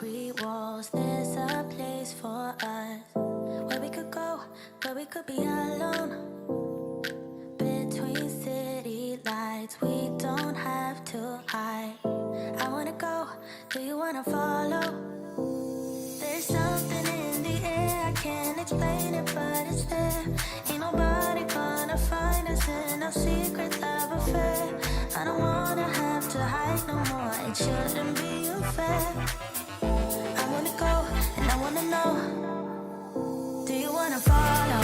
concrete walls. There's a place for us where we could go, where we could be alone. Between city lights, we don't have to hide. I wanna go, do you wanna follow? There's something in the air, I can't explain it, but it's there. Ain't nobody gonna find us in our secret love affair. I don't wanna have to hide no more, it shouldn't be unfair. I wanna go, and I wanna know, do you wanna follow?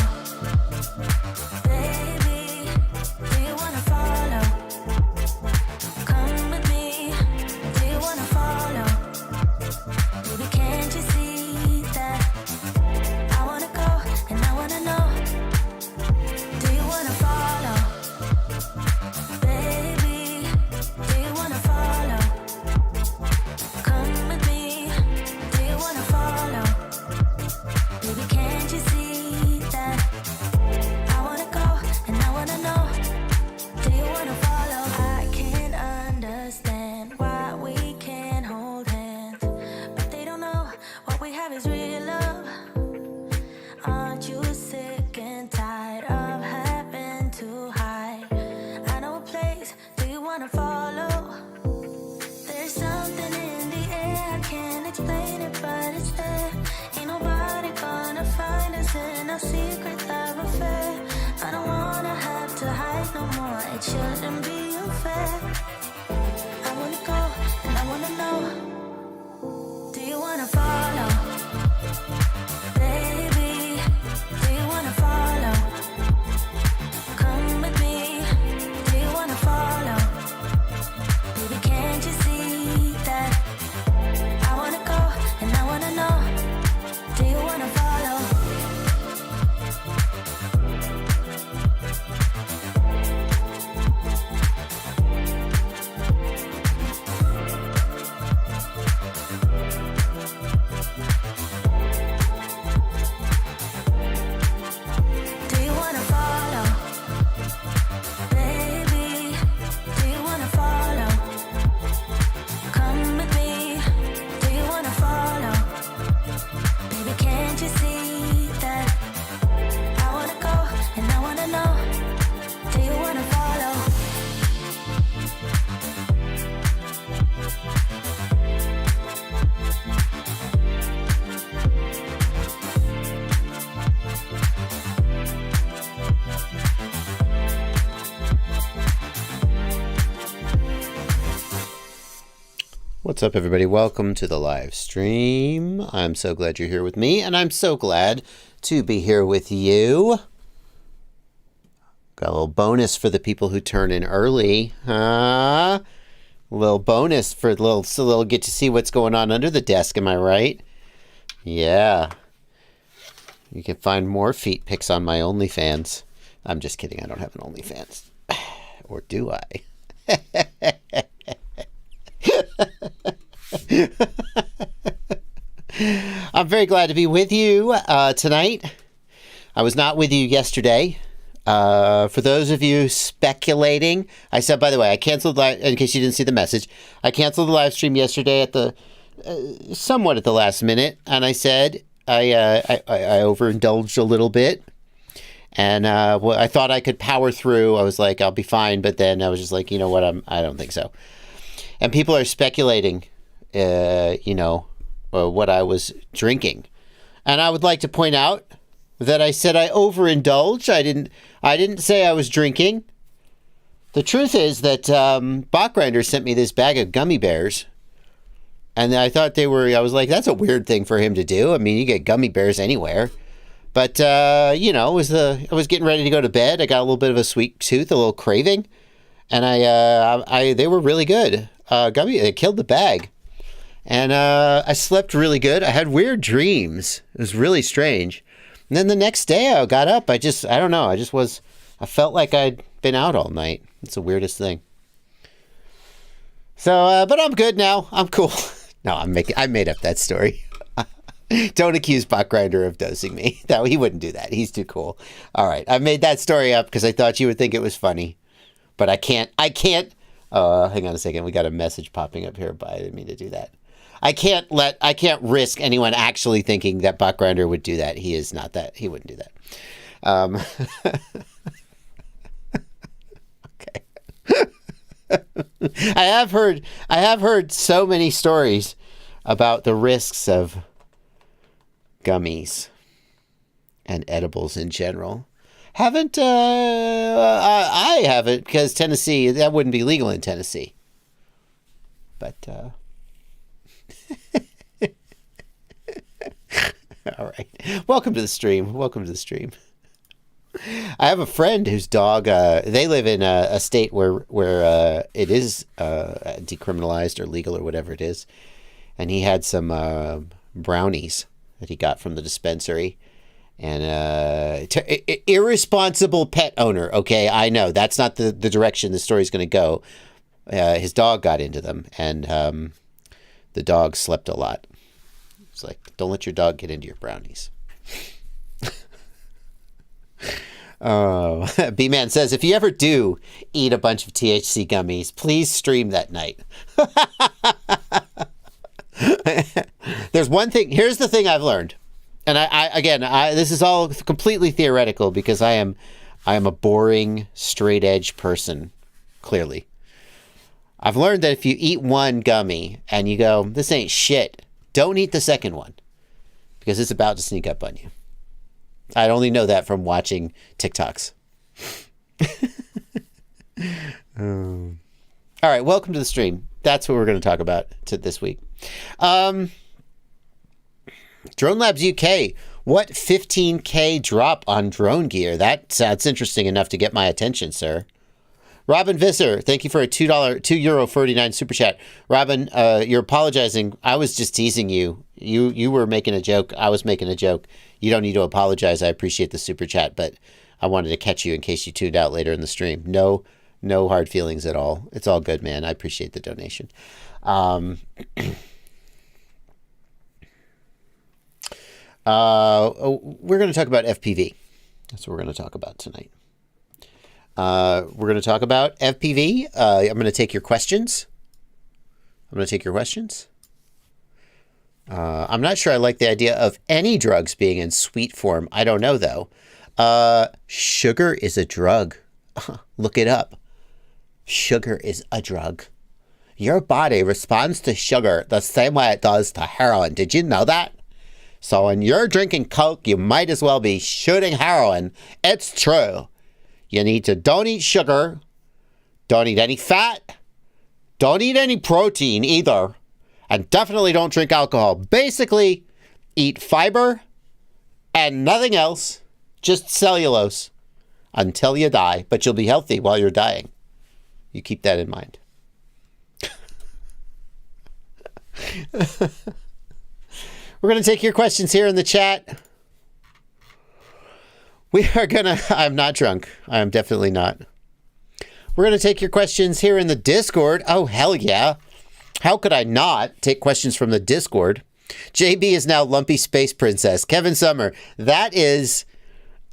Baby, do you wanna follow? Come with me, do you wanna follow? Baby, can't you see that? I wanna go, and I wanna know, do you wanna follow? Baby, do you wanna follow? Come with me, do you wanna follow? Baby, can't you see that? I wanna go, and I wanna know, do you wanna follow? I can't understand why we can't hold hands, but they don't know what we have is real love. Aren't you sick and tired of having to hide? I know a place, do you wanna follow? There's something in the air, I can't explain it, but it's there. Ain't nobody gonna find us in our secret love affair. I don't wanna have to hide no more, it shouldn't be unfair. I wanna go, and I wanna know, do you wanna follow? Baby, do you wanna follow? Come with me, do you wanna follow? Baby, can't you see that? I wanna go, and I wanna know, do you wanna follow? Do you wanna follow? Baby, do you wanna follow? Come with me, do you wanna follow? Baby, can't you see that? I wanna go, and I wanna know, do you wanna follow? What's up, everybody? Welcome to the live stream. I'm so glad you're here with me, and I'm so glad to be here with you. Got a little bonus for the people who turn in early, huh? A little bonus for so they'll get to see what's going on under the desk. Am I right? Yeah. You can find more feet pics on my OnlyFans. I'm just kidding. I don't have an OnlyFans, or do I? I'm very glad to be with you tonight. I was not with you yesterday. For those of you speculating, I said, by the way, I canceled, in case you didn't see the message, I canceled the live stream yesterday at the somewhat at the last minute, and I said I overindulged a little bit, and I thought I could power through. I was like, I'll be fine, but then I was just like, you know what, I don't think so. And people are speculating, what I was drinking. And I would like to point out that I said I overindulged. I didn't say I was drinking. The truth is that Bachgrinder sent me this bag of gummy bears. And I thought I was like, that's a weird thing for him to do. I mean, you get gummy bears anywhere. But, I was getting ready to go to bed. I got a little bit of a sweet tooth, a little craving. And they were really good. They killed the bag. And I slept really good. I had weird dreams. It was really strange. And then the next day I got up. I don't know. I felt like I'd been out all night. It's the weirdest thing. So, but I'm good now. I'm cool. No, I made up that story. Don't accuse Bachgrinder of dosing me. No, he wouldn't do that. He's too cool. All right. I made that story up because I thought you would think it was funny. But I can't. Hang on a second. We got a message popping up here, but I didn't mean to do that. I can't risk anyone actually thinking that Buck Grinder would do that. He is not that. He wouldn't do that. Okay. I have heard so many stories about the risks of gummies and edibles in general. I haven't, because Tennessee, that wouldn't be legal in Tennessee. But, all right. Welcome to the stream. I have a friend whose dog, they live in a state where it is decriminalized or legal or whatever it is. And he had some brownies that he got from the dispensary. And irresponsible pet owner. Okay, I know. That's not the direction the story's going to go. His dog got into them, and the dog slept a lot. It's like, don't let your dog get into your brownies. Oh, B-Man says, if you ever do eat a bunch of THC gummies, please stream that night. There's one thing. Here's the thing I've learned. And I this is all completely theoretical because I am a boring, straight edge person, clearly. I've learned that if you eat one gummy and you go, this ain't shit, don't eat the second one because it's about to sneak up on you. I only know that from watching TikToks. All right, welcome to the stream. That's what we're going to talk about this week. Drone Labs UK, what 15K drop on drone gear? That sounds interesting enough to get my attention, sir. Robin Visser, thank you for a €2.49 super chat. Robin, you're apologizing. I was just teasing you. You were making a joke. I was making a joke. You don't need to apologize. I appreciate the super chat, but I wanted to catch you in case you tuned out later in the stream. No hard feelings at all. It's all good, man. I appreciate the donation. We're going to talk about FPV. That's what we're going to talk about tonight. We're going to talk about FPV. I'm going to take your questions. I'm not sure I like the idea of any drugs being in sweet form. I don't know, though. Sugar is a drug. Look it up. Sugar is a drug. Your body responds to sugar the same way it does to heroin. Did you know that? So when you're drinking Coke, you might as well be shooting heroin. It's true. You need to don't eat sugar. Don't eat any fat. Don't eat any protein either. And definitely don't drink alcohol. Basically, eat fiber and nothing else. Just cellulose until you die. But you'll be healthy while you're dying. You keep that in mind. We're going to take your questions here in the chat. I'm not drunk. I am definitely not. We're going to take your questions here in the Discord. Oh, hell yeah. How could I not take questions from the Discord? JB is now Lumpy Space Princess. Kevin Summer, that is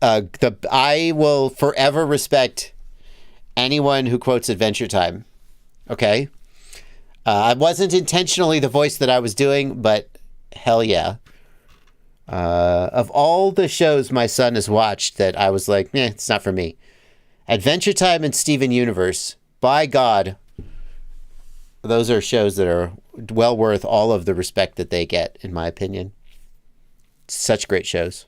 I will forever respect anyone who quotes Adventure Time. Okay? I wasn't intentionally the voice that I was doing, but hell yeah. Of all the shows my son has watched that I was like, it's not for me. Adventure Time and Steven Universe, by God, those are shows that are well worth all of the respect that they get, in my opinion. Such great shows.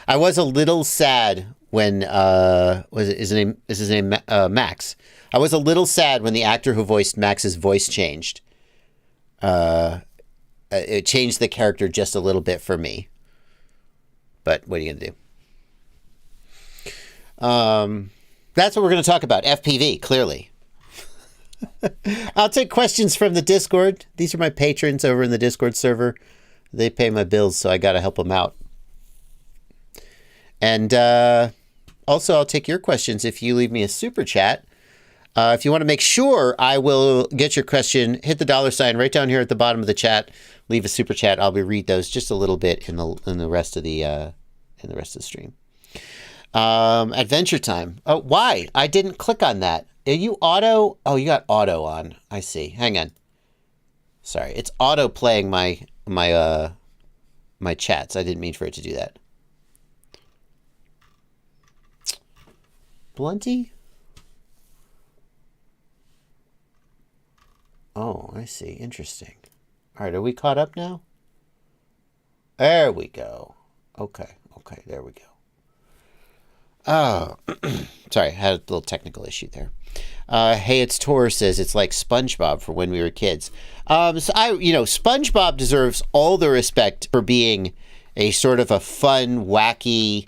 I was a little sad when is his name Max. I was a little sad when the actor who voiced Max's voice changed. It changed the character just a little bit for me. But what are you going to do? That's what we're going to talk about. FPV, clearly. I'll take questions from the Discord. These are my patrons over in the Discord server. They pay my bills, so I got to help them out. And also, I'll take your questions if you leave me a super chat. If you want to make sure I will get your question, hit the $ right down here at the bottom of the chat. Leave a super chat. I'll read those just a little bit in the rest of the stream. Adventure Time. Oh, why? I didn't click on that. Are you auto? Oh, you got auto on. I see. Hang on. Sorry, it's auto playing my chats. I didn't mean for it to do that. Blunty? Oh, I see. Interesting. All right, are we caught up now? There we go. Okay, there we go. Oh, sorry, I had a little technical issue there. Hey, it's Tor says it's like SpongeBob for when we were kids. SpongeBob deserves all the respect for being a sort of a fun, wacky.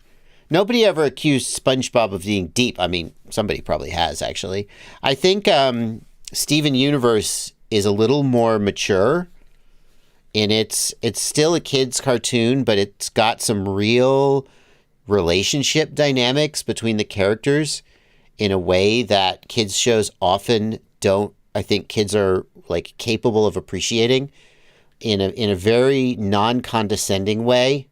Nobody ever accused SpongeBob of being deep. I mean, somebody probably has actually. I think Steven Universe is a little more mature, and it's still a kid's cartoon, but it's got some real relationship dynamics between the characters in a way that kids shows often don't. I think kids are like capable of appreciating in a very non-condescending way.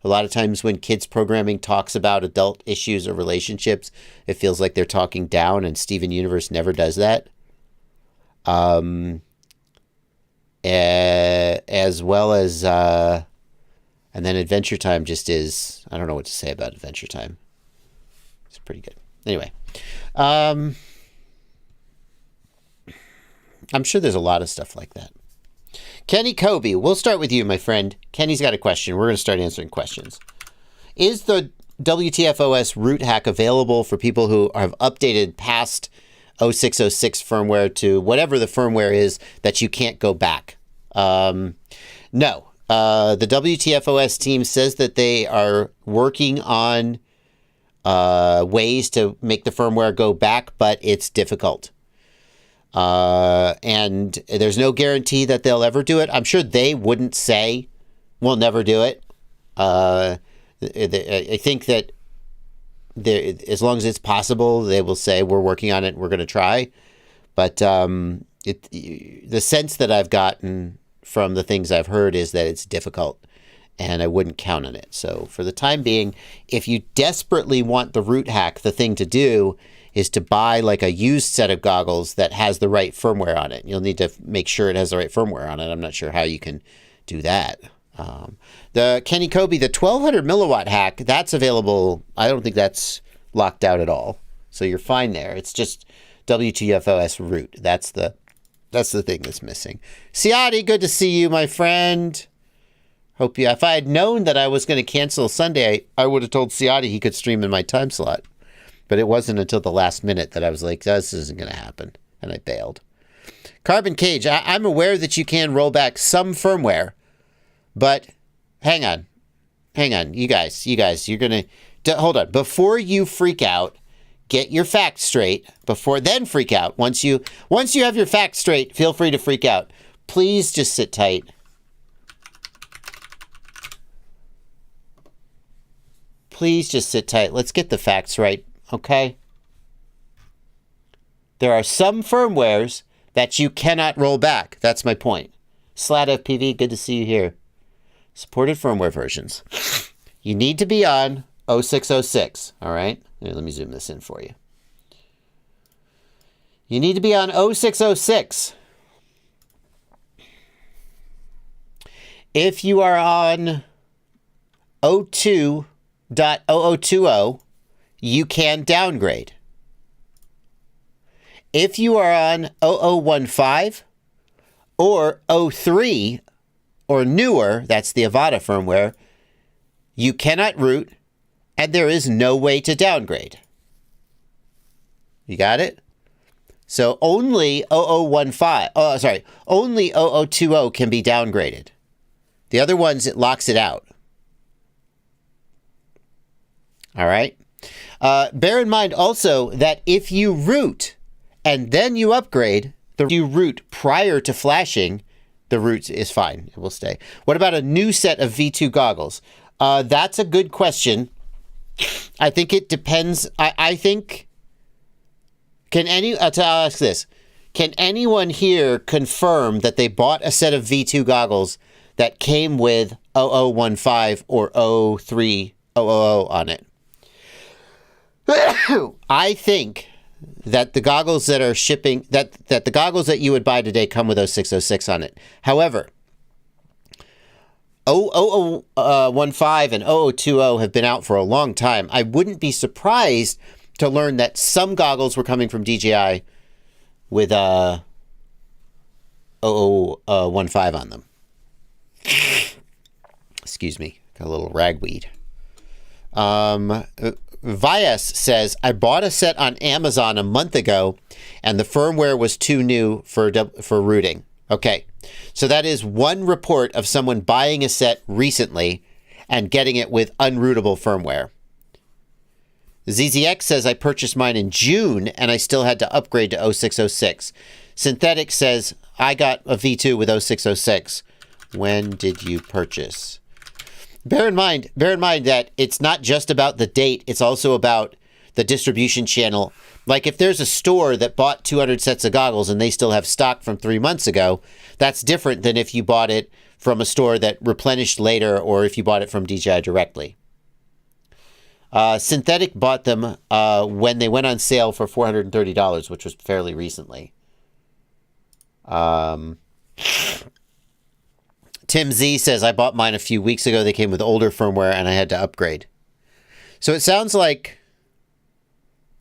A lot of times when kids programming talks about adult issues or relationships, it feels like they're talking down, and Steven Universe never does that. As well as and then Adventure Time just is, I don't know what to say about Adventure Time. It's pretty good. Anyway, I'm sure there's a lot of stuff like that. Kenny Kobe, we'll start with you, my friend. Kenny's got a question. We're going to start answering questions. Is the WTFOS root hack available for people who have updated past 0606 firmware to whatever the firmware is that you can't go back? No. The WTFOS team says that they are working on ways to make the firmware go back, but it's difficult. And there's no guarantee that they'll ever do it. I'm sure they wouldn't say we'll never do it. I think that as long as it's possible, they will say we're working on it and we're going to try. But the sense that I've gotten from the things I've heard is that it's difficult, and I wouldn't count on it. So for the time being, if you desperately want the root hack, the thing to do is to buy like a used set of goggles that has the right firmware on it. You'll need to make sure it has the right firmware on it. I'm not sure how you can do that. The Kenny Kobe, the 1200 milliwatt hack, that's available. I don't think that's locked out at all. So you're fine there. It's just WTFOS root. That's the thing that's missing. Siati, good to see you, my friend. Hope you, if I had known that I was going to cancel Sunday, I would have told Siati he could stream in my time slot. But it wasn't until the last minute that I was like, this isn't going to happen. And I bailed. Carbon Cage, I'm aware that you can roll back some firmware. But hang on. You guys, you're going to... Hold on. Before you freak out, get your facts straight. Then freak out. Once you have your facts straight, feel free to freak out. Please just sit tight. Please just sit tight. Let's get the facts right. Okay? There are some firmwares that you cannot roll back. That's my point. Slat FPV, good to see you here. Supported firmware versions. You need to be on 0606. All right? Here, let me zoom this in for you. You need to be on 0606. If you are on 02.0020, you can downgrade. If you are on 0015 or 03 or newer, that's the Avada firmware, you cannot root, and there is no way to downgrade. You got it? So only 0015, only 0020 can be downgraded. The other ones, it locks it out. All right? Bear in mind also that if you root and then you upgrade, you root prior to flashing, the root is fine. It will stay. What about a new set of V2 goggles? That's a good question. I think it depends. I think... I'll ask this. Can anyone here confirm that they bought a set of V2 goggles that came with 0015 or 03000 on it? I think that the goggles that are shipping, that the goggles that you would buy today come with 0606 on it. However, 0015 and 0020 have been out for a long time. I wouldn't be surprised to learn that some goggles were coming from DJI with 0015 on them. Excuse me, got a little ragweed. Vias says, I bought a set on Amazon a month ago and the firmware was too new for rooting. Okay, so that is one report of someone buying a set recently and getting it with unrootable firmware. ZZX says, I purchased mine in June and I still had to upgrade to 0606. Synthetic says, I got a V2 with 0606. When did you purchase? Bear in mind that it's not just about the date. It's also about the distribution channel. Like if there's a store that bought 200 sets of goggles and they still have stock from 3 months ago, that's different than if you bought it from a store that replenished later or if you bought it from DJI directly. Synthetic bought them when they went on sale for $430, which was fairly recently. Tim Z says, I bought mine a few weeks ago. They came with older firmware and I had to upgrade. So it sounds like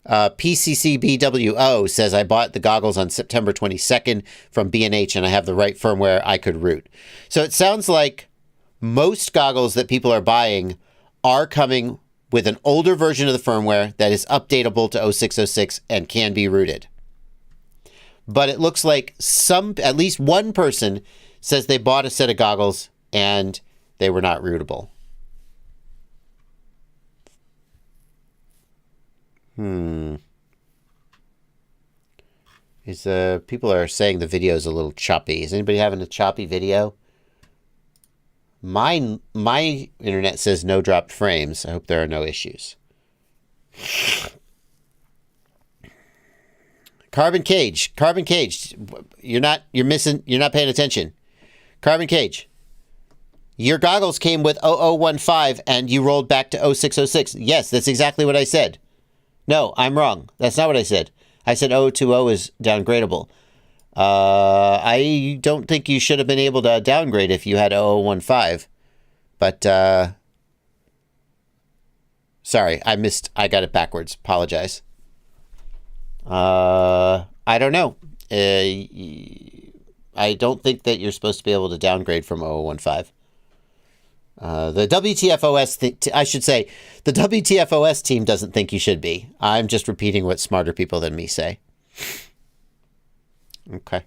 PCCBWO says, I bought the goggles on September 22nd from B&H and I have the right firmware I could root. So it sounds like most goggles that people are buying are coming with an older version of the firmware that is updatable to 0606 and can be rooted. But it looks like at least one person says they bought a set of goggles and they were not rootable. People are saying the video is a little choppy. Is anybody having a choppy video? My internet says no dropped frames. I hope there are no issues. Carbon Cage, you're not paying attention. Carbon Cage, your goggles came with 0015 and you rolled back to 0606. Yes, that's exactly what I said. No, I'm wrong. That's not what I said. I said 0020 is downgradable. I don't think you should have been able to downgrade if you had 0015. But, sorry, I got it backwards. Apologize. I don't know. I don't think that you're supposed to be able to downgrade from 0015. The WTFOS, I should say, the WTFOS team doesn't think you should be. I'm just repeating what smarter people than me say. Okay.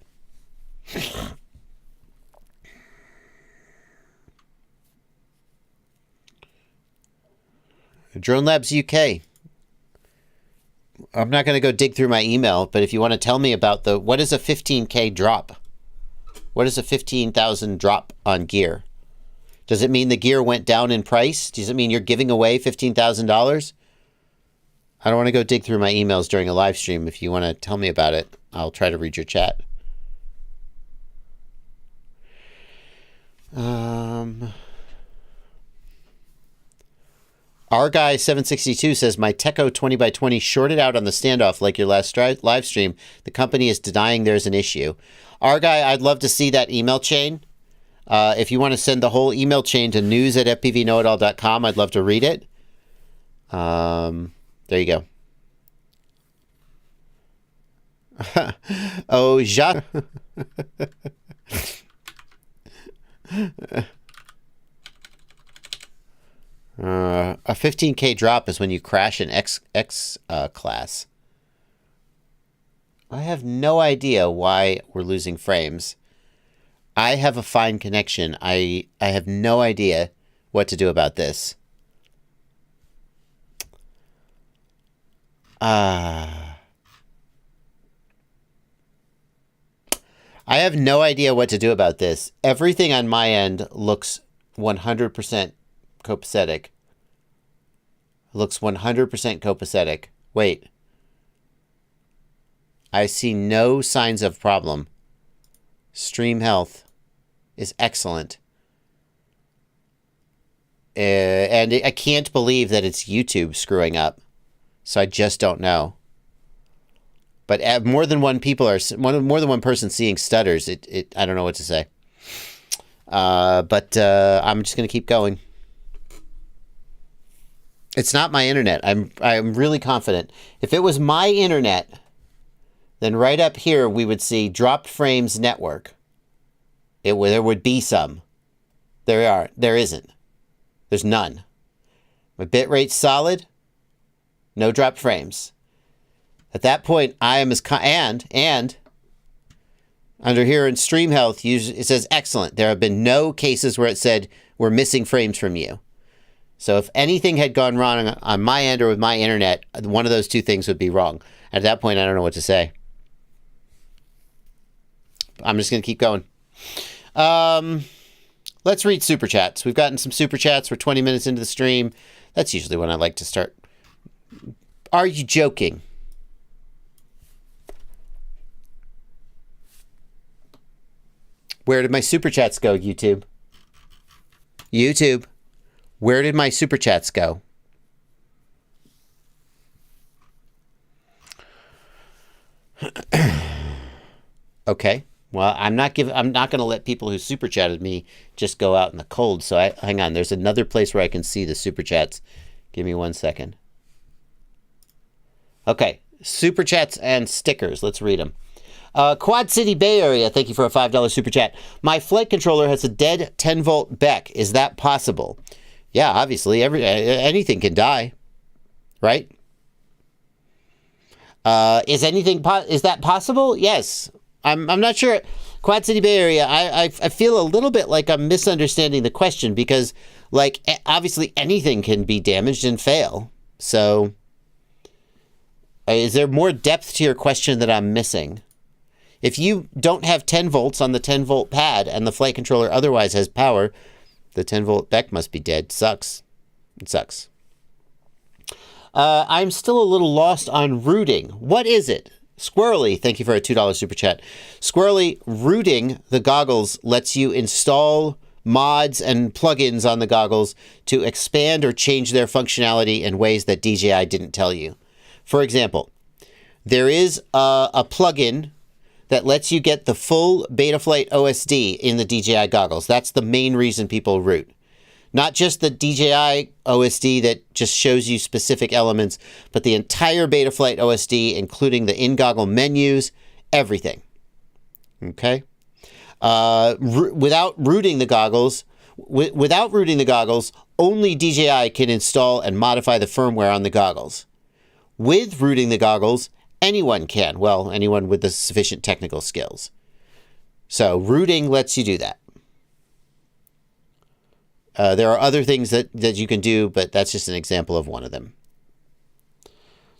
Drone Labs UK. I'm not going to go dig through my email, but if you want to tell me about what is a 15K drop? What is a 15,000 drop on gear? Does it mean the gear went down in price? Does it mean you're giving away $15,000? I don't want to go dig through my emails during a live stream. If you want to tell me about it, I'll try to read your chat. Our guy 762 says, my Teco 20x20 shorted out on the standoff like your last live stream. The company is denying there's an issue. Our guy, I'd love to see that email chain. If you want to send the whole email chain to news@fpvknowitall.com, I'd love to read it. There you go. Oh, Jacques. A 15K drop is when you crash an X class. I have no idea why we're losing frames. I have a fine connection. I have no idea what to do about this. I have no idea what to do about this. Everything on my end looks 100% copacetic. Looks 100% copacetic. Wait. I see no signs of problem. Stream health is excellent. And I can't believe that it's YouTube screwing up. So I just don't know. But more than one person seeing stutters. I don't know what to say. But I'm just going to keep going. It's not my internet. I'm really confident. If it was my internet, then right up here we would see dropped frames network. There would be some. There isn't. There's none. My bit rate's solid. No dropped frames. At that point, I am and under here in Stream Health, it says excellent. There have been no cases where it said we're missing frames from you. So if anything had gone wrong on my end or with my internet, one of those two things would be wrong. At that point, I don't know what to say. I'm just going to keep going. Let's read Super Chats. We've gotten some Super Chats. We're 20 minutes into the stream. That's usually when I like to start. Are you joking? Where did my Super Chats go, YouTube? YouTube, where did my Super Chats go? Okay. Well, I'm not going to let people who Super Chatted me just go out in the cold. So hang on. There's another place where I can see the Super Chats. Give me 1 second. Okay. Super Chats and stickers. Let's read them. Quad City Bay Area, thank you for a $5 Super Chat. My flight controller has a dead 10-volt BEC. Is that possible? Yeah, obviously. Anything can die. Right? Is that possible? Yes. I'm not sure. Quad City Bay Area, I feel a little bit like I'm misunderstanding the question because, like, obviously anything can be damaged and fail. So, is there more depth to your question that I'm missing? If you don't have 10 volts on the 10-volt pad and the flight controller otherwise has power, the 10-volt BEC must be dead. Sucks. It sucks. I'm still a little lost on rooting. What is it? Squirrely, thank you for a $2 Super Chat. Squirrely, rooting the goggles lets you install mods and plugins on the goggles to expand or change their functionality in ways that DJI didn't tell you. For example, there is a plugin that lets you get the full Betaflight OSD in the DJI goggles. That's the main reason people root. Not just the DJI OSD that just shows you specific elements, but the entire Betaflight OSD, including the in-goggle menus, everything. Okay? Without rooting the goggles, only DJI can install and modify the firmware on the goggles. With rooting the goggles, anyone can. Well, anyone with the sufficient technical skills. So rooting lets you do that. There are other things that you can do, but that's just an example of one of them.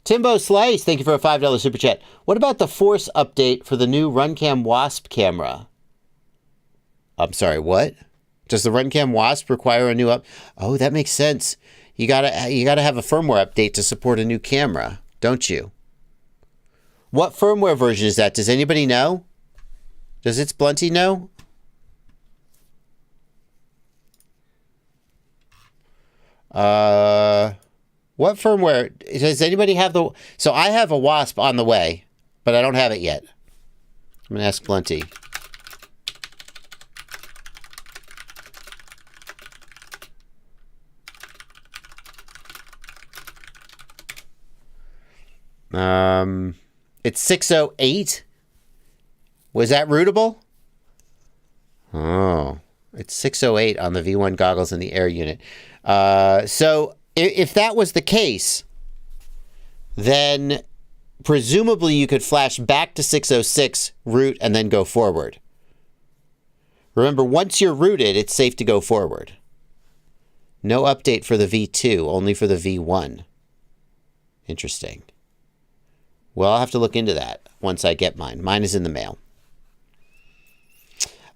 Timbo Slice, thank you for a $5 Super Chat. What about the Force update for the new RunCam Wasp camera? I'm sorry, what? Does the RunCam Wasp require a new up? Oh, that makes sense. You gotta have a firmware update to support a new camera, don't you? What firmware version is that? Does anybody know? Does It's Blunty know? What firmware? Does anybody have the... So I have a Wasp on the way, but I don't have it yet. I'm going to ask Blunty. It's 608. Was that rootable? Oh, it's 608 on the V1 goggles in the Air unit. So if that was the case, then presumably you could flash back to 606, root, and then go forward. Remember, once you're rooted, it's safe to go forward. No update for the V2, only for the V1. Interesting. Well, I'll have to look into that once I get mine. Mine is in the mail.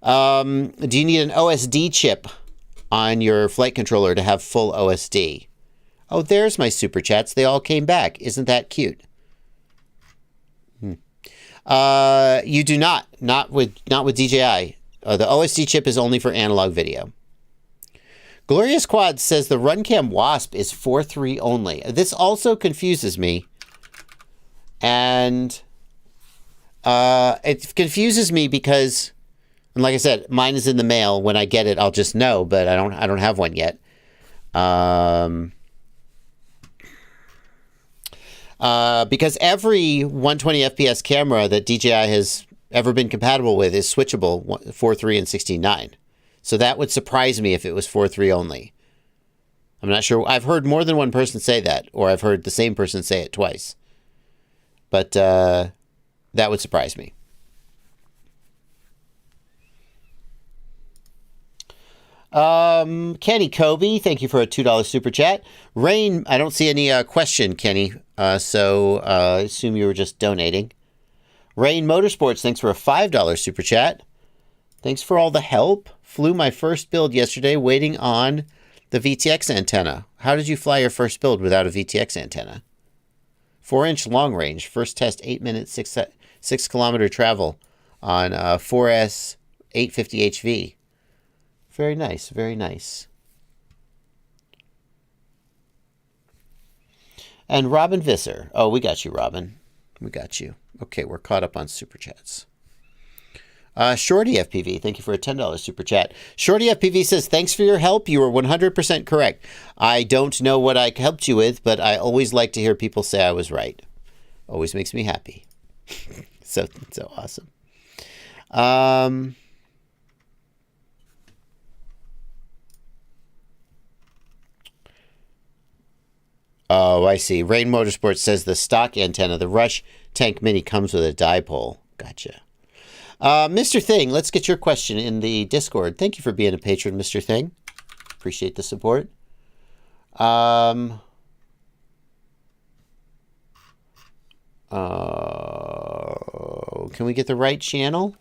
Do you need an OSD chip on your flight controller to have full OSD? Oh, there's my Super Chats. They all came back. Isn't that cute? You do not. Not with DJI. The OSD chip is only for analog video. Glorious Quad says the RunCam Wasp is 4.3 only. This also confuses me. And It confuses me because, and like I said, mine is in the mail. When I get it, I'll just know, but I don't have one yet. Because every 120 FPS camera that DJI has ever been compatible with is switchable 4.3 and 16.9. So that would surprise me if it was 4.3 only. I'm not sure. I've heard more than one person say that, or I've heard the same person say it twice. But that would surprise me. Kenny Kobe, thank you for a $2 super chat. Rain, I don't see any question, Kenny, so I assume you were just donating. Rain Motorsports, thanks for a $5 super chat. Thanks for all the help. Flew my first build yesterday waiting on the VTX antenna. How did you fly your first build without a VTX antenna? 4-inch long range. First test 8 minutes, 6 kilometer travel on 4S 850 HV. Very nice, very nice. And Robin Visser. Oh, we got you, Robin. We got you. Okay, we're caught up on super chats. Shorty FPV, thank you for a $10 super chat. Shorty FPV says, thanks for your help. You were 100% correct. I don't know what I helped you with, but I always like to hear people say I was right. Always makes me happy. so awesome. Oh, I see. Rain Motorsports says the stock antenna, the Rush Tank Mini, comes with a dipole. Gotcha. Mr. Thing, let's get your question in the Discord. Thank you for being a patron, Mr. Thing. Appreciate the support. Can we get the right channel?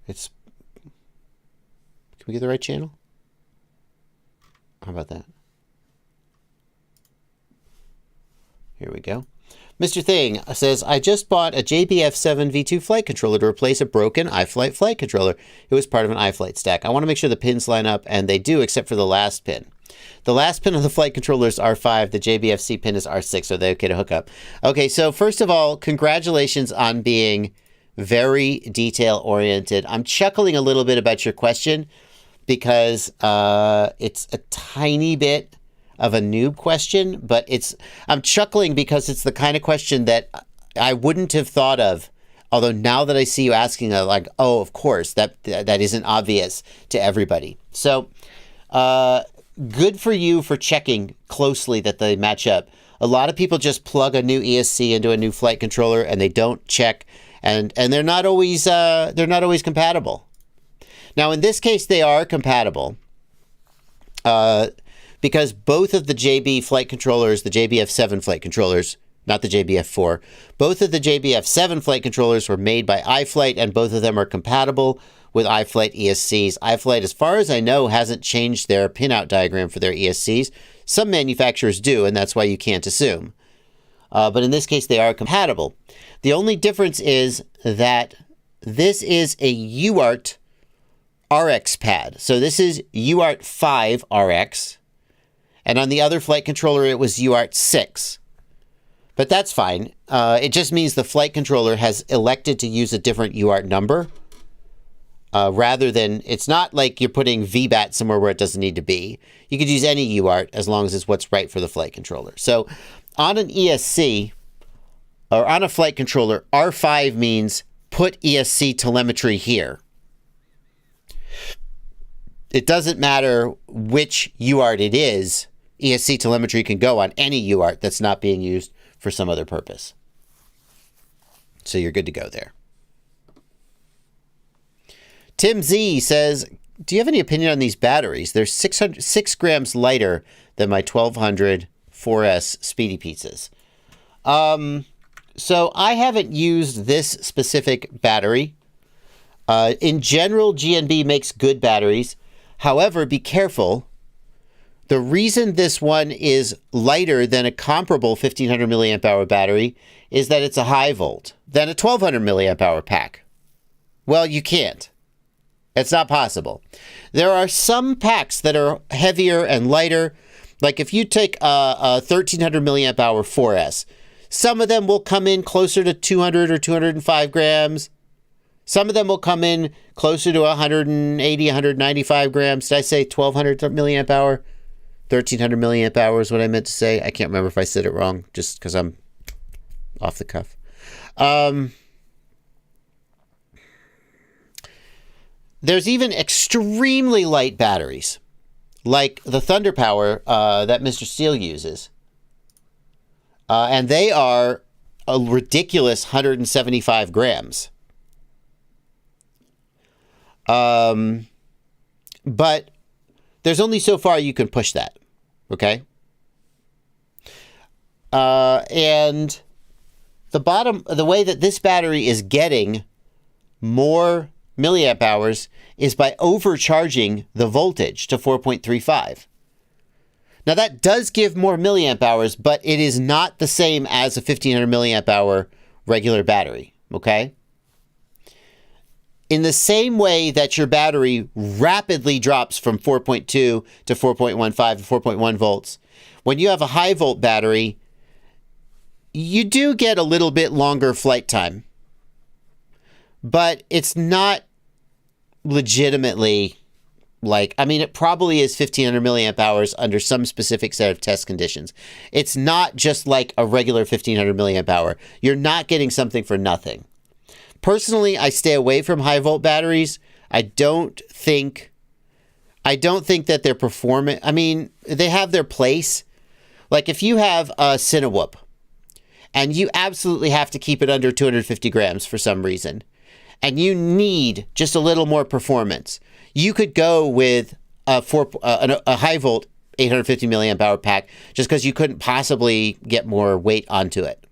Can we get the right channel? How about that? Here we go. Mr. Thing says, I just bought a JBF7 V2 flight controller to replace a broken iFlight flight controller. It was part of an iFlight stack. I want to make sure the pins line up, and they do, except for the last pin. The last pin of the flight controller is R5. The JBFC pin is R6. Are they okay to hook up? Okay, so first of all, congratulations on being very detail-oriented. I'm chuckling a little bit about your question because it's a tiny bit of a noob question, but I'm chuckling because it's the kind of question that I wouldn't have thought of. Although now that I see you asking, I'm like, oh, of course, that isn't obvious to everybody. So good for you for checking closely that they match up. A lot of people just plug a new ESC into a new flight controller and they don't check, and they're not always compatible. Now in this case, they are compatible. Because both of the JB flight controllers, the JBF7 flight controllers, not the JBF4, both of the JBF7 flight controllers were made by iFlight, and both of them are compatible with iFlight ESCs. iFlight, as far as I know, hasn't changed their pinout diagram for their ESCs. Some manufacturers do, and that's why you can't assume. But in this case, they are compatible. The only difference is that this is a UART RX pad. So this is UART 5 RX. And on the other flight controller, it was UART 6. But that's fine. It just means the flight controller has elected to use a different UART number. Rather than, it's not like you're putting VBAT somewhere where it doesn't need to be. You could use any UART as long as it's what's right for the flight controller. So on an ESC, or on a flight controller, R5 means put ESC telemetry here. It doesn't matter which UART it is. ESC telemetry can go on any UART that's not being used for some other purpose. So you're good to go there. Tim Z says, do you have any opinion on these batteries? They're 6 grams lighter than my 1200 4S Speedy Pizzas. So I haven't used this specific battery. In general, GNB makes good batteries. However, be careful. The reason this one is lighter than a comparable 1500 milliamp hour battery is that it's a high volt than a 1200 milliamp hour pack. Well, you can't. It's not possible. There are some packs that are heavier and lighter. Like if you take a 1300 milliamp hour 4S, Some of them will come in closer to 200 or 205 grams. Some of them will come in closer to 180, 195 grams. Did I say 1200 milliamp hour? 1300 milliamp hour is what I meant to say. I can't remember if I said it wrong just because I'm off the cuff. There's even extremely light batteries, like the Thunder Power that Mr. Steele uses. And they are a ridiculous 175 grams. But there's only so far you can push that, okay? And the way that this battery is getting more milliamp hours is by overcharging the voltage to 4.35. Now that does give more milliamp hours, but it is not the same as a 1500 milliamp hour regular battery, okay? In the same way that your battery rapidly drops from 4.2 to 4.15 to 4.1 volts, when you have a high volt battery, you do get a little bit longer flight time. But it's not legitimately it probably is 1500 milliamp hours under some specific set of test conditions. It's not just like a regular 1500 milliamp hour. You're not getting something for nothing. Personally, I stay away from high volt batteries. I don't think that they're performant. I mean, they have their place. Like if you have a Cinewhoop and you absolutely have to keep it under 250 grams for some reason, and you need just a little more performance, you could go with a high volt 850 milliamp hour pack just because you couldn't possibly get more weight onto it.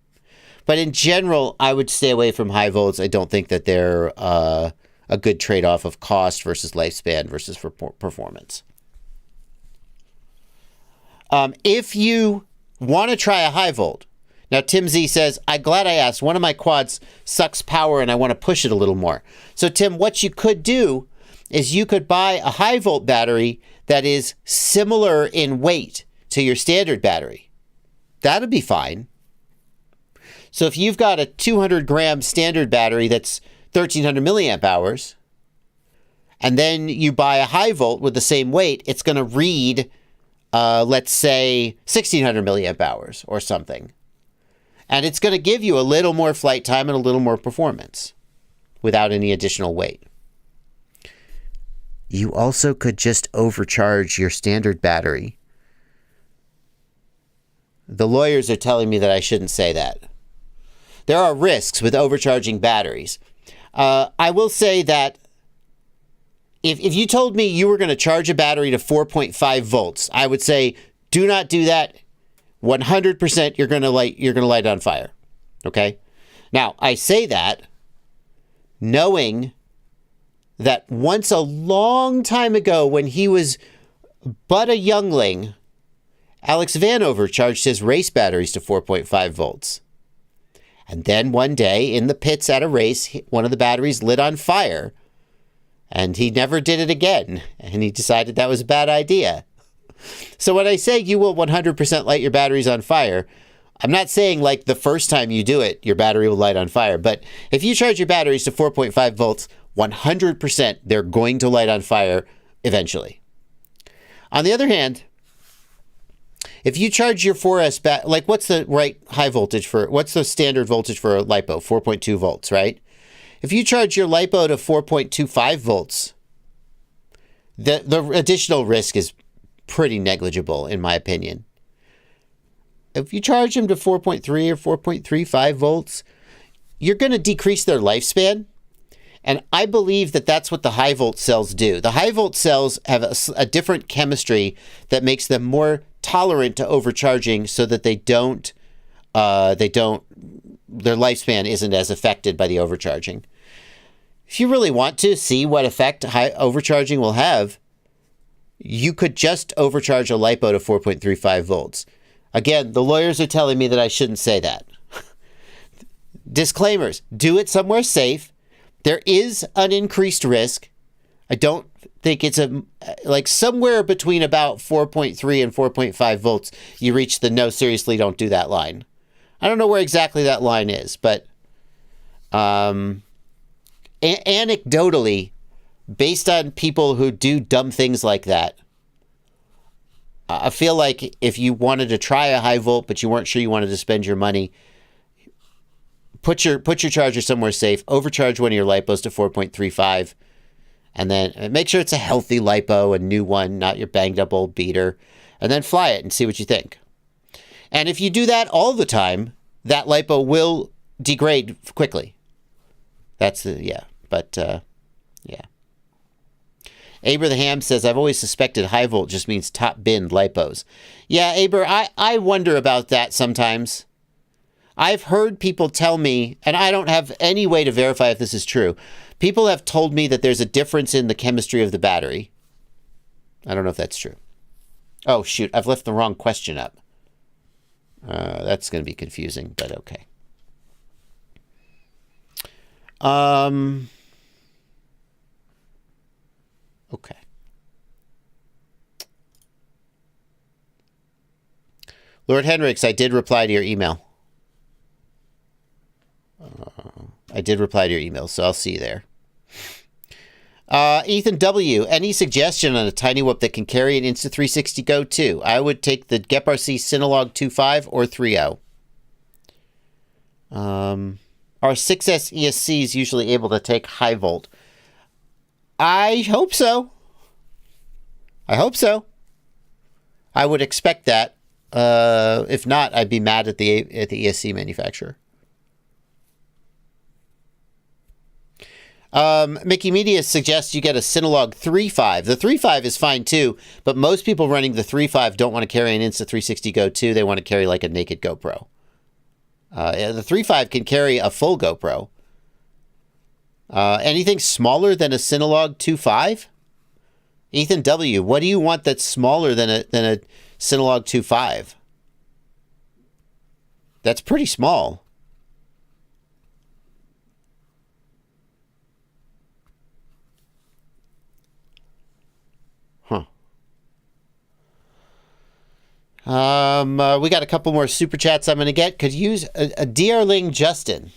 But in general, I would stay away from high volts. I don't think that they're a good trade-off of cost versus lifespan versus for performance. If you want to try a high volt, now Tim Z says, I'm glad I asked. One of my quads sucks power and I want to push it a little more. So Tim, what you could do is you could buy a high volt battery that is similar in weight to your standard battery. That'd be fine. So if you've got a 200 gram standard battery that's 1300 milliamp hours, and then you buy a high volt with the same weight, it's going to read, let's say, 1600 milliamp hours or something. And it's going to give you a little more flight time and a little more performance without any additional weight. You also could just overcharge your standard battery. The lawyers are telling me that I shouldn't say that. There are risks with overcharging batteries. I will say that if you told me you were going to charge a battery to 4.5 volts, I would say, do not do that. 100% you're going to light it on fire. Okay? Now, I say that knowing that once a long time ago when he was but a youngling, Alex Vanover charged his race batteries to 4.5 volts. And then one day in the pits at a race, one of the batteries lit on fire and he never did it again. And he decided that was a bad idea. So when I say you will 100% light your batteries on fire, I'm not saying like the first time you do it, your battery will light on fire. But if you charge your batteries to 4.5 volts, 100% they're going to light on fire eventually. On the other hand, if you charge your 4S like what's the what's the standard voltage for a LiPo? 4.2 volts, right? If you charge your LiPo to 4.25 volts, the additional risk is pretty negligible in my opinion. If you charge them to 4.3 or 4.35 volts, you're going to decrease their lifespan. And I believe that that's what the high volt cells do. The high volt cells have a different chemistry that makes them more tolerant to overcharging so that their lifespan isn't as affected by the overcharging. If you really want to see what effect high overcharging will have, you could just overcharge a LiPo to 4.35 volts. Again, the lawyers are telling me that I shouldn't say that. Disclaimers, do it somewhere safe. There is an increased risk. I don't think it's somewhere between about 4.3 and 4.5 volts, you reach the no, seriously, don't do that line. I don't know where exactly that line is, but anecdotally, based on people who do dumb things like that, I feel like if you wanted to try a high volt, but you weren't sure you wanted to spend your money, put your charger somewhere safe, overcharge one of your LiPos to 4.35, and then make sure it's a healthy LiPo, a new one, not your banged up old beater, and then fly it and see what you think. And if you do that all the time, that LiPo will degrade quickly. That's the, yeah. But, yeah. Aber the Ham says, I've always suspected high volt just means top bin LiPos. Yeah, Aber, I wonder about that sometimes. I've heard people tell me, and I don't have any way to verify if this is true. People have told me that there's a difference in the chemistry of the battery. I don't know if that's true. Oh, shoot, I've left the wrong question up. That's going to be confusing, but okay. Okay. Lord Henricks, I did reply to your email. So I'll see you there. Ethan W., any suggestion on a tiny whoop that can carry an Insta360 Go 2? I would take the GEP-RC Synolog 2.5 or 3.0. Are 6S ESCs usually able to take high volt? I hope so. I would expect that. If not, I'd be mad at the ESC manufacturer. Mickey Media suggests you get a Synolog 3.5. The 3.5 is fine too, but most people running the 3.5 don't want to carry an Insta360 Go 2. They want to carry like a naked GoPro. The 3.5 can carry a full GoPro. Anything smaller than a Synolog 2.5? Ethan W., what do you want that's smaller than a Synolog 2.5? That's pretty small. We got a couple more super chats I'm going to get. Could use a Dearling Justin.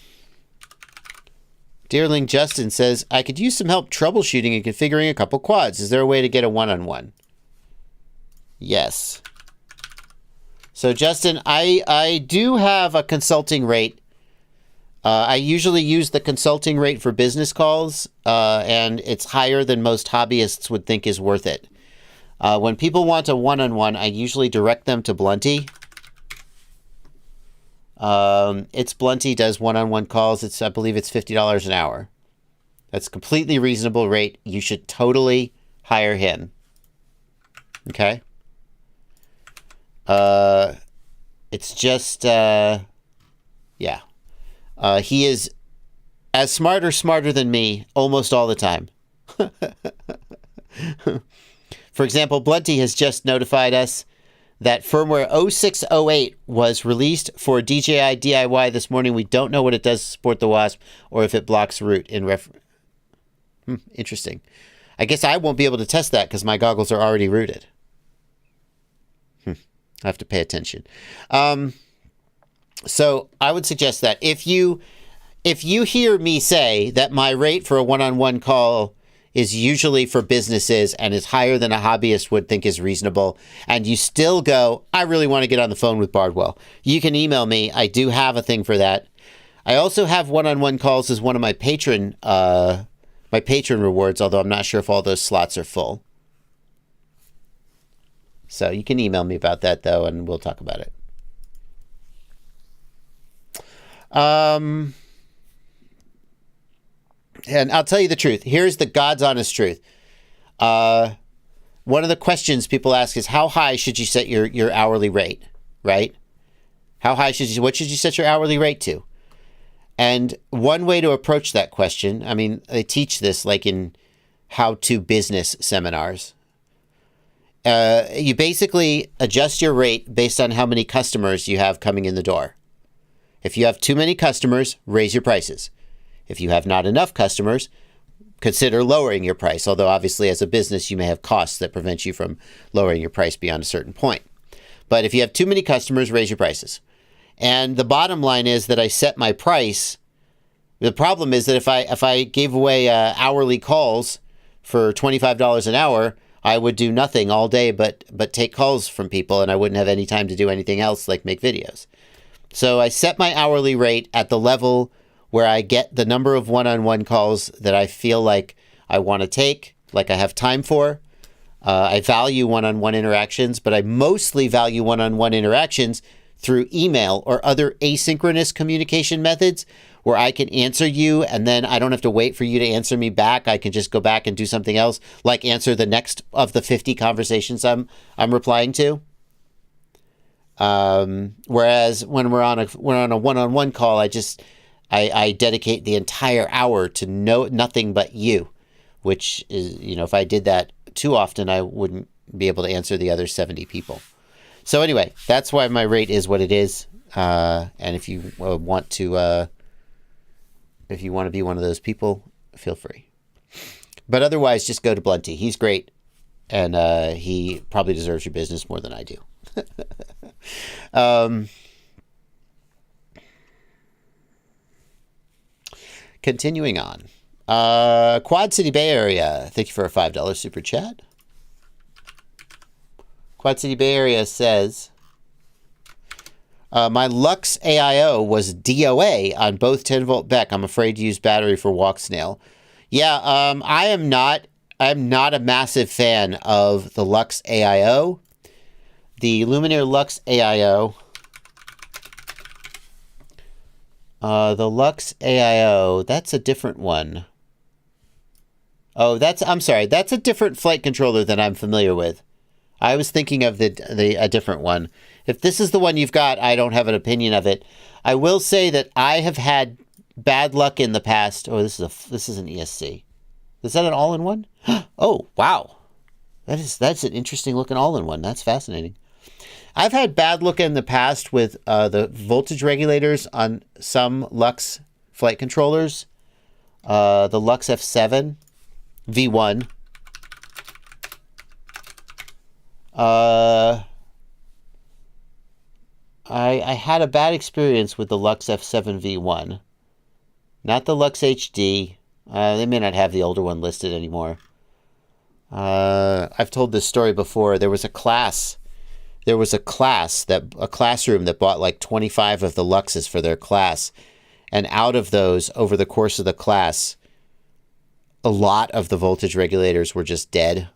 Dearling Justin says, I could use some help troubleshooting and configuring a couple quads. Is there a way to get a one-on-one? Yes. So, Justin, I do have a consulting rate. I usually use the consulting rate for business calls, and it's higher than most hobbyists would think is worth it. When people want a one-on-one, I usually direct them to Blunty. It's Blunty does one-on-one calls. I believe it's $50 an hour. That's a completely reasonable rate. You should totally hire him. Okay? It's just, yeah. He is as smarter than me almost all the time. For example, Blunty has just notified us that firmware 0608 was released for DJI DIY this morning. We don't know what it does to support the WASP or if it blocks root in interesting. I guess I won't be able to test that because my goggles are already rooted. I have to pay attention. So I would suggest that if you hear me say that my rate for a one-on-one call is usually for businesses and is higher than a hobbyist would think is reasonable, and you still go, I really want to get on the phone with Bardwell, you can email me. I do have a thing for that. I also have one-on-one calls as one of my patron rewards, although I'm not sure if all those slots are full. So you can email me about that, though, and we'll talk about it. And I'll tell you the truth. Here's the God's honest truth. One of the questions people ask is, how high should you set your hourly rate, right? What should you set your hourly rate to? And one way to approach that question, I mean, they teach this like in how-to business seminars. You basically adjust your rate based on how many customers you have coming in the door. If you have too many customers, raise your prices. If you have not enough customers, consider lowering your price. Although obviously as a business, you may have costs that prevent you from lowering your price beyond a certain point. But if you have too many customers, raise your prices. And the bottom line is that I set my price. The problem is that if I gave away hourly calls for $25 an hour, I would do nothing all day but take calls from people, and I wouldn't have any time to do anything else like make videos. So I set my hourly rate at the level where I get the number of one-on-one calls that I feel like I want to take, like I have time for. I value one-on-one interactions, but I mostly value one-on-one interactions through email or other asynchronous communication methods where I can answer you and then I don't have to wait for you to answer me back. I can just go back and do something else, like answer the next of the 50 conversations I'm replying to. Whereas when we're on a one-on-one call, I dedicate the entire hour to nothing but you, which is, if I did that too often, I wouldn't be able to answer the other 70 people. So anyway, that's why my rate is what it is. And if you want to be one of those people, feel free. But otherwise, just go to Blunty. He's great. And he probably deserves your business more than I do. Continuing on. Quad City Bay Area. Thank you for a $5 super chat. Quad City Bay Area says, my Lux AIO was DOA on both 10-volt Beck. I'm afraid to use battery for walk snail. Yeah, I'm not a massive fan of the Lux AIO. The Luminaire Lux AIO. The Lux AIO, that's a different one. Oh, I'm sorry. That's a different flight controller than I'm familiar with. I was thinking of a different one. If this is the one you've got, I don't have an opinion of it. I will say that I have had bad luck in the past. Oh, this is an ESC. Is that an all-in-one? Oh, wow. That's an interesting looking all-in-one. That's fascinating. I've had bad luck in the past with the voltage regulators on some Lux flight controllers. The Lux F7 V1. I had a bad experience with the Lux F7 V1. Not the Lux HD. They may not have the older one listed anymore. I've told this story before. There was a classroom that bought like 25 of the Luxes for their class. And out of those, over the course of the class, a lot of the voltage regulators were just dead.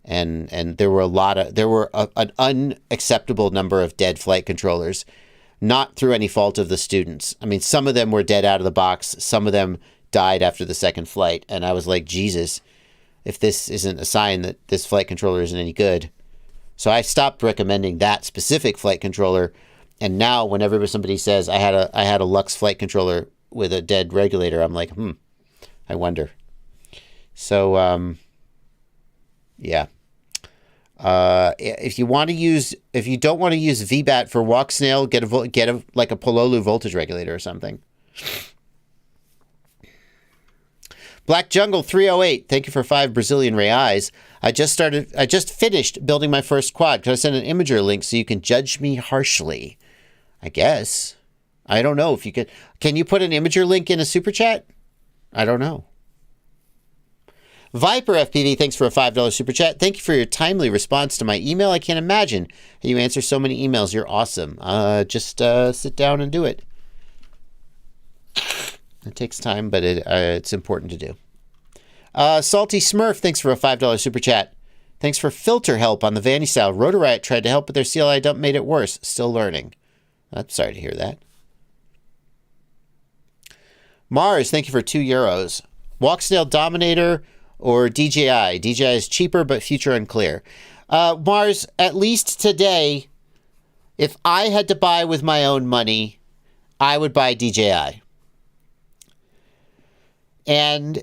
And there were an unacceptable number of dead flight controllers, not through any fault of the students. I mean, some of them were dead out of the box. Some of them died after the second flight. And I was like, Jesus, if this isn't a sign that this flight controller isn't any good. So I stopped recommending that specific flight controller. And now whenever somebody says I had a Lux flight controller with a dead regulator, I'm like, I wonder. So, yeah. If you don't want to use VBAT for walk snail, get a Pololu voltage regulator or something. Black Jungle 308, thank you for 5 Brazilian reais. I just finished building my first quad. Could I send an imager link so you can judge me harshly? I guess. I don't know if you could. Can you put an imager link in a super chat? I don't know. Viper FPV, thanks for a $5 super chat. Thank you for your timely response to my email. I can't imagine how you answer so many emails. You're awesome. Just sit down and do it. It takes time, but it's important to do. Salty Smurf, thanks for a $5 super chat. Thanks for filter help on the Vanny style. Rotor Riot tried to help, but their CLI dump made it worse. Still learning. I'm sorry to hear that. Mars, thank you for €2. Walksnail Dominator or DJI? DJI is cheaper, but future unclear. Mars, at least today, if I had to buy with my own money, I would buy DJI. And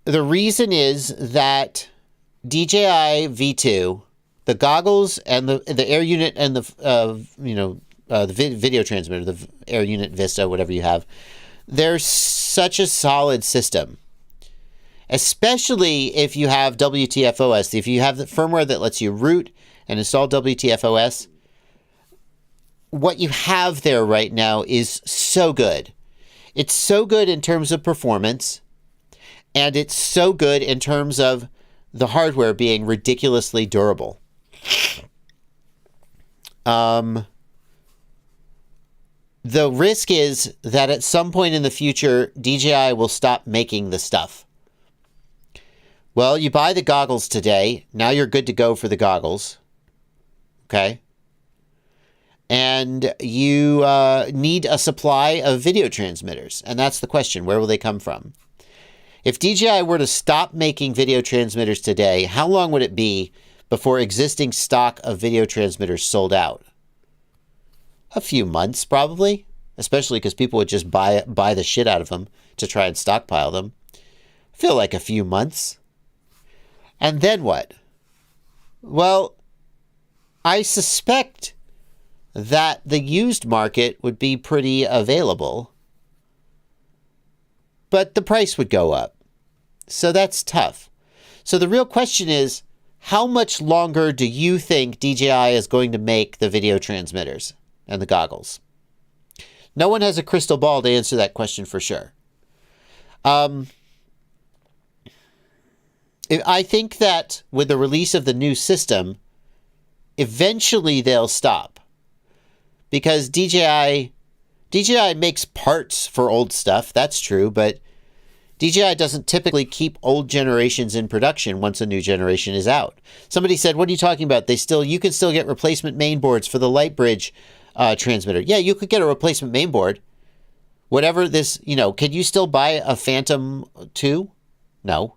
the reason is that DJI V2, the goggles and the air unit and the video transmitter, the air unit Vista, whatever you have, they're such a solid system. Especially if you have WTFOS. If you have the firmware that lets you root and install WTFOS, what you have there right now is so good. It's so good in terms of performance, and it's so good in terms of the hardware being ridiculously durable. The risk is that at some point in the future, DJI will stop making the stuff. Well, you buy the goggles today. Now you're good to go for the goggles. Okay? And you need a supply of video transmitters. And that's the question. Where will they come from? If DJI were to stop making video transmitters today, how long would it be before existing stock of video transmitters sold out? A few months, probably. Especially because people would just buy the shit out of them to try and stockpile them. I feel like a few months. And then what? Well, I suspect that the used market would be pretty available, but the price would go up. So that's tough. So the real question is, how much longer do you think DJI is going to make the video transmitters and the goggles? No one has a crystal ball to answer that question for sure. I think that with the release of the new system, eventually they'll stop. Because DJI makes parts for old stuff, that's true, but DJI doesn't typically keep old generations in production once a new generation is out. Somebody said, what are you talking about? You can still get replacement mainboards for the Lightbridge transmitter. Yeah, you could get a replacement mainboard. Whatever this, can you still buy a Phantom 2? No.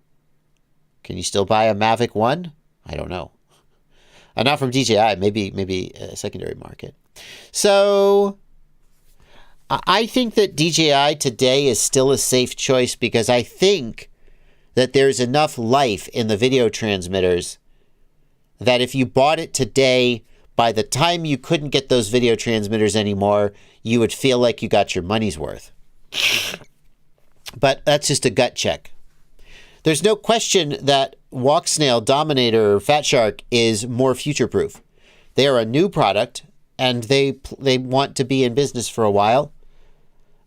Can you still buy a Mavic 1? I don't know. Not from DJI, maybe a secondary market. So I think that DJI today is still a safe choice because I think that there's enough life in the video transmitters that if you bought it today, by the time you couldn't get those video transmitters anymore, you would feel like you got your money's worth. But that's just a gut check. There's no question that Walksnail, Dominator, or Fat Shark is more future-proof. They are a new product, and they want to be in business for a while.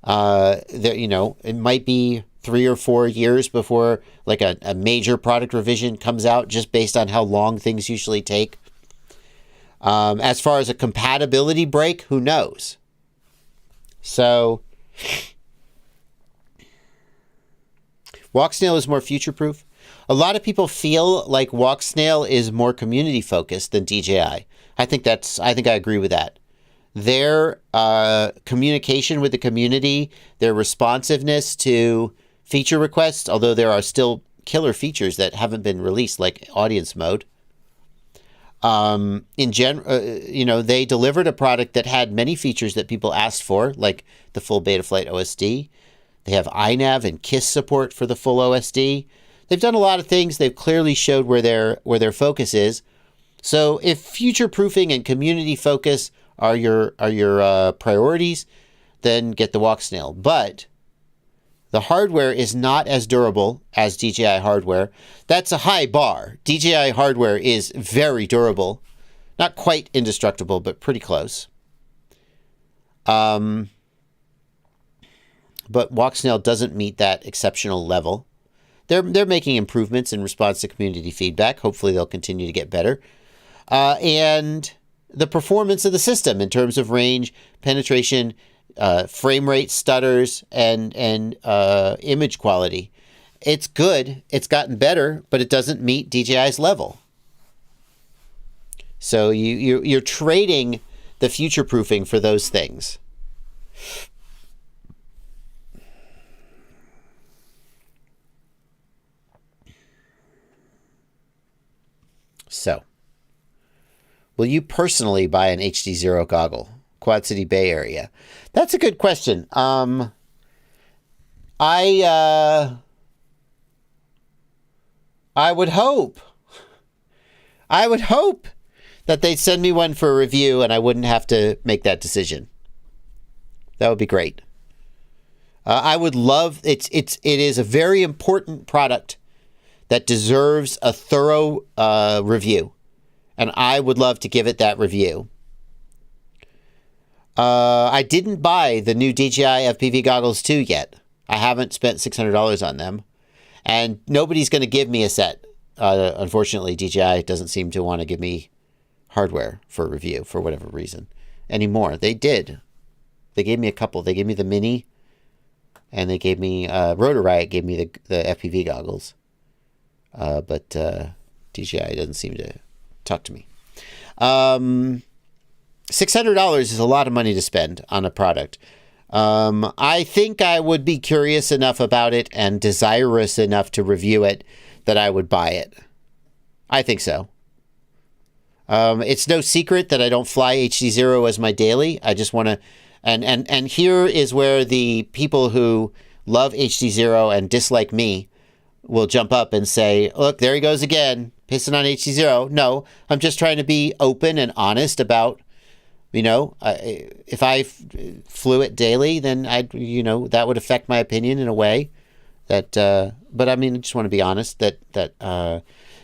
It might be 3 or 4 years before like a major product revision comes out, just based on how long things usually take. As far as a compatibility break, who knows? So Walksnail is more future-proof. A lot of people feel like Walksnail is more community-focused than DJI. I think I agree with that. Their communication with the community, their responsiveness to feature requests, although there are still killer features that haven't been released, like audience mode. They delivered a product that had many features that people asked for, like the full Betaflight OSD. They have iNav and KISS support for the full OSD. They've done a lot of things. They've clearly showed where their focus is. So if future-proofing and community focus are your priorities, then get the Walksnail. But the hardware is not as durable as DJI hardware. That's a high bar. DJI hardware is very durable. Not quite indestructible, but pretty close. But Walksnail doesn't meet that exceptional level. They're making improvements in response to community feedback. Hopefully they'll continue to get better. And the performance of the system in terms of range, penetration, frame rate stutters, and image quality. It's good. It's gotten better, but it doesn't meet DJI's level. So you're trading the future-proofing for those things. So, will you personally buy an HDZero goggle? Quad City Bay Area. That's a good question. I would hope that they'd send me one for a review and I wouldn't have to make that decision. That would be great. I would love it is a very important product that deserves a thorough review. And I would love to give it that review. I didn't buy the new DJI FPV goggles 2 yet. I haven't spent $600 on them. And nobody's going to give me a set. Unfortunately, DJI doesn't seem to want to give me hardware for review for whatever reason anymore. They did. They gave me a couple. They gave me the Mini, and they gave me Rotor Riot gave me the FPV goggles. But DJI doesn't seem to talk to me. $600 is a lot of money to spend on a product. I think I would be curious enough about it and desirous enough to review it that I would buy it. I think so. It's no secret that I don't fly HDZero as my daily. I just want to, and here is where the people who love HDZero and dislike me will jump up and say, look, there he goes again, pissing on HDZero. No, I'm just trying to be open and honest about, if I flew it daily, then that would affect my opinion in a way that, but I mean, I just want to be honest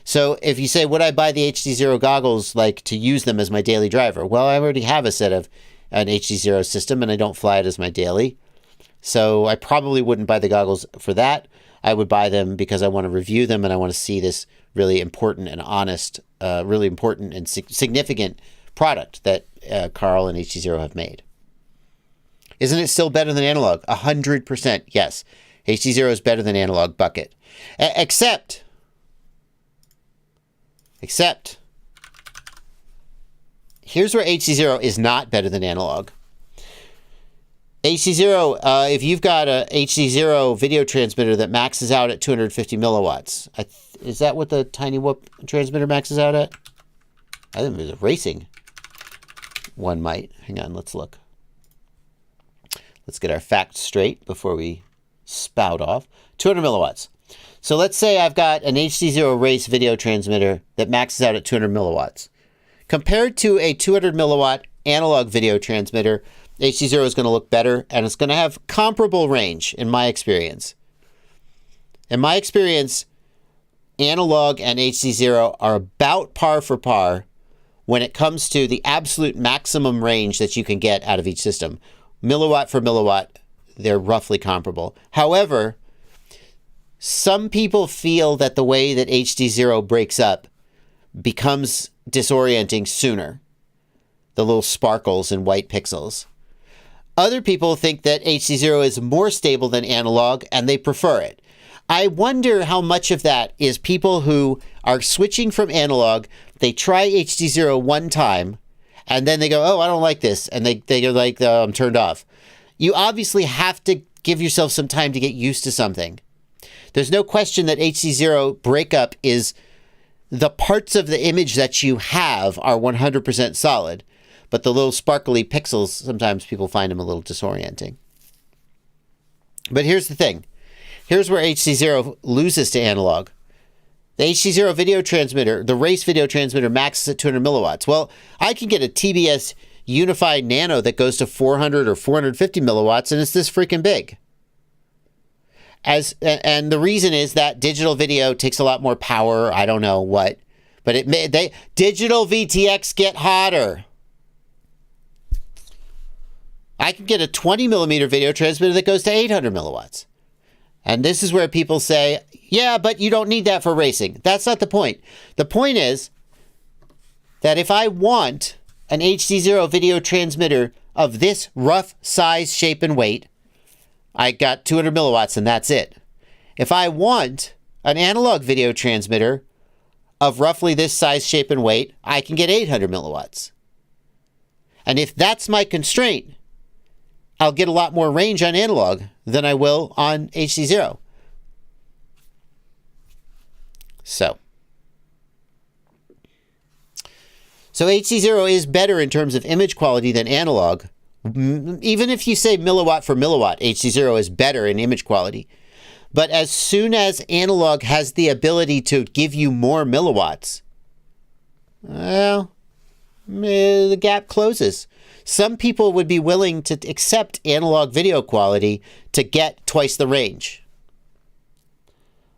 so if you say, would I buy the HDZero goggles, like to use them as my daily driver? Well, I already have a set of an HDZero system and I don't fly it as my daily. So I probably wouldn't buy the goggles for that. I would buy them because I want to review them and I want to see this really important and honest, really important and significant product that Carl and HDZero have made. Isn't it still better than analog? 100%, yes. HDZero is better than analog bucket. Except, here's where HDZero is not better than analog. HDZero, if you've got a HDZero video transmitter that maxes out at 250 milliwatts, is that what the Tiny Whoop transmitter maxes out at? I think it was a racing one might. Hang on, let's look. Let's get our facts straight before we spout off. 200 milliwatts. So let's say I've got an HDZero race video transmitter that maxes out at 200 milliwatts. Compared to a 200 milliwatt analog video transmitter, HDZero is going to look better and it's going to have comparable range in my experience. In my experience, analog and HDZero are about par for par when it comes to the absolute maximum range that you can get out of each system. Milliwatt for milliwatt, they're roughly comparable. However, some people feel that the way that HDZero breaks up becomes disorienting sooner. The little sparkles and white pixels. Other people think that HDZero is more stable than analog and they prefer it. I wonder how much of that is people who are switching from analog, they try HDZero one time, and then they go, oh, I don't like this, and they go like, I'm turned off. You obviously have to give yourself some time to get used to something. There's no question that HDZero breakup is the parts of the image that you have are 100% solid, but the little sparkly pixels, sometimes people find them a little disorienting. But here's the thing. Here's where HDZero loses to analog. The HDZero video transmitter, the race video transmitter, maxes at 200 milliwatts. Well, I can get a TBS Unified Nano that goes to 400 or 450 milliwatts, and it's this freaking big. And the reason is that digital video takes a lot more power. I don't know what, but digital VTX get hotter. I can get a 20 millimeter video transmitter that goes to 800 milliwatts. And this is where people say, yeah, but you don't need that for racing. That's not the point. The point is that if I want an HDZero video transmitter of this rough size, shape, and weight, I got 200 milliwatts and that's it. If I want an analog video transmitter of roughly this size, shape, and weight, I can get 800 milliwatts. And if that's my constraint, I'll get a lot more range on analog than I will on HDZero. So HDZero is better in terms of image quality than analog. Even if you say milliwatt for milliwatt, HDZero is better in image quality. But as soon as analog has the ability to give you more milliwatts, well, the gap closes. Some people would be willing to accept analog video quality to get twice the range.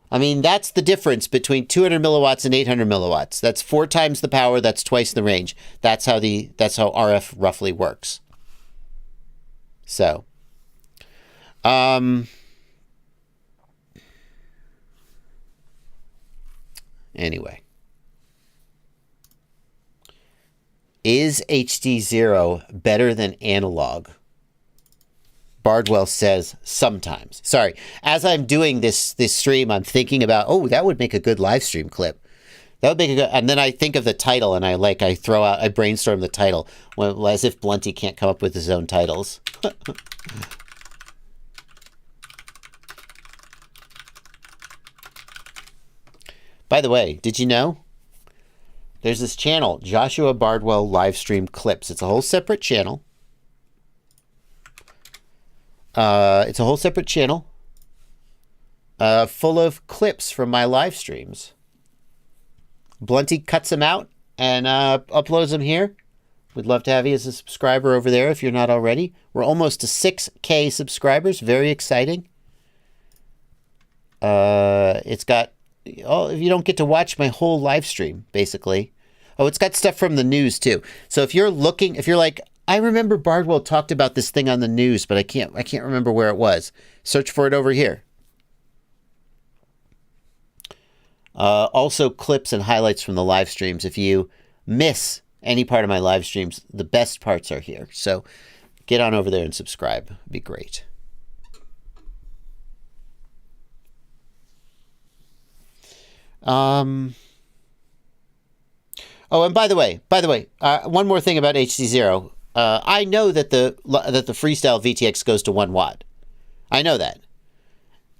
I mean, that's the difference between 200 milliwatts and 800 milliwatts. That's 4 times the power, that's twice the range. That's how RF roughly works. So, anyway. Is HDZero better than analog? Bardwell says sometimes. Sorry, as I'm doing this stream, I'm thinking about, oh, that would make a good live stream clip. That would make a good, and then I think of the title, and I brainstorm the title, as if Blunty can't come up with his own titles. By the way, did you know? There's this channel, Joshua Bardwell Livestream Clips. It's a whole separate channel. It's a whole separate channel full of clips from my live streams. Blunty cuts them out and uploads them here. We'd love to have you as a subscriber over there if you're not already. We're almost to 6K subscribers. Very exciting. It's got... Oh, you don't get to watch my whole live stream, basically. Oh, it's got stuff from the news, too. So if you're like, I remember Bardwell talked about this thing on the news, but I can't remember where it was. Search for it over here. Also, clips and highlights from the live streams. If you miss any part of my live streams, the best parts are here. So get on over there and subscribe. It'd be great. Oh, and by the way, one more thing about HDZero. I know that the Freestyle VTX goes to 1 watt. I know that.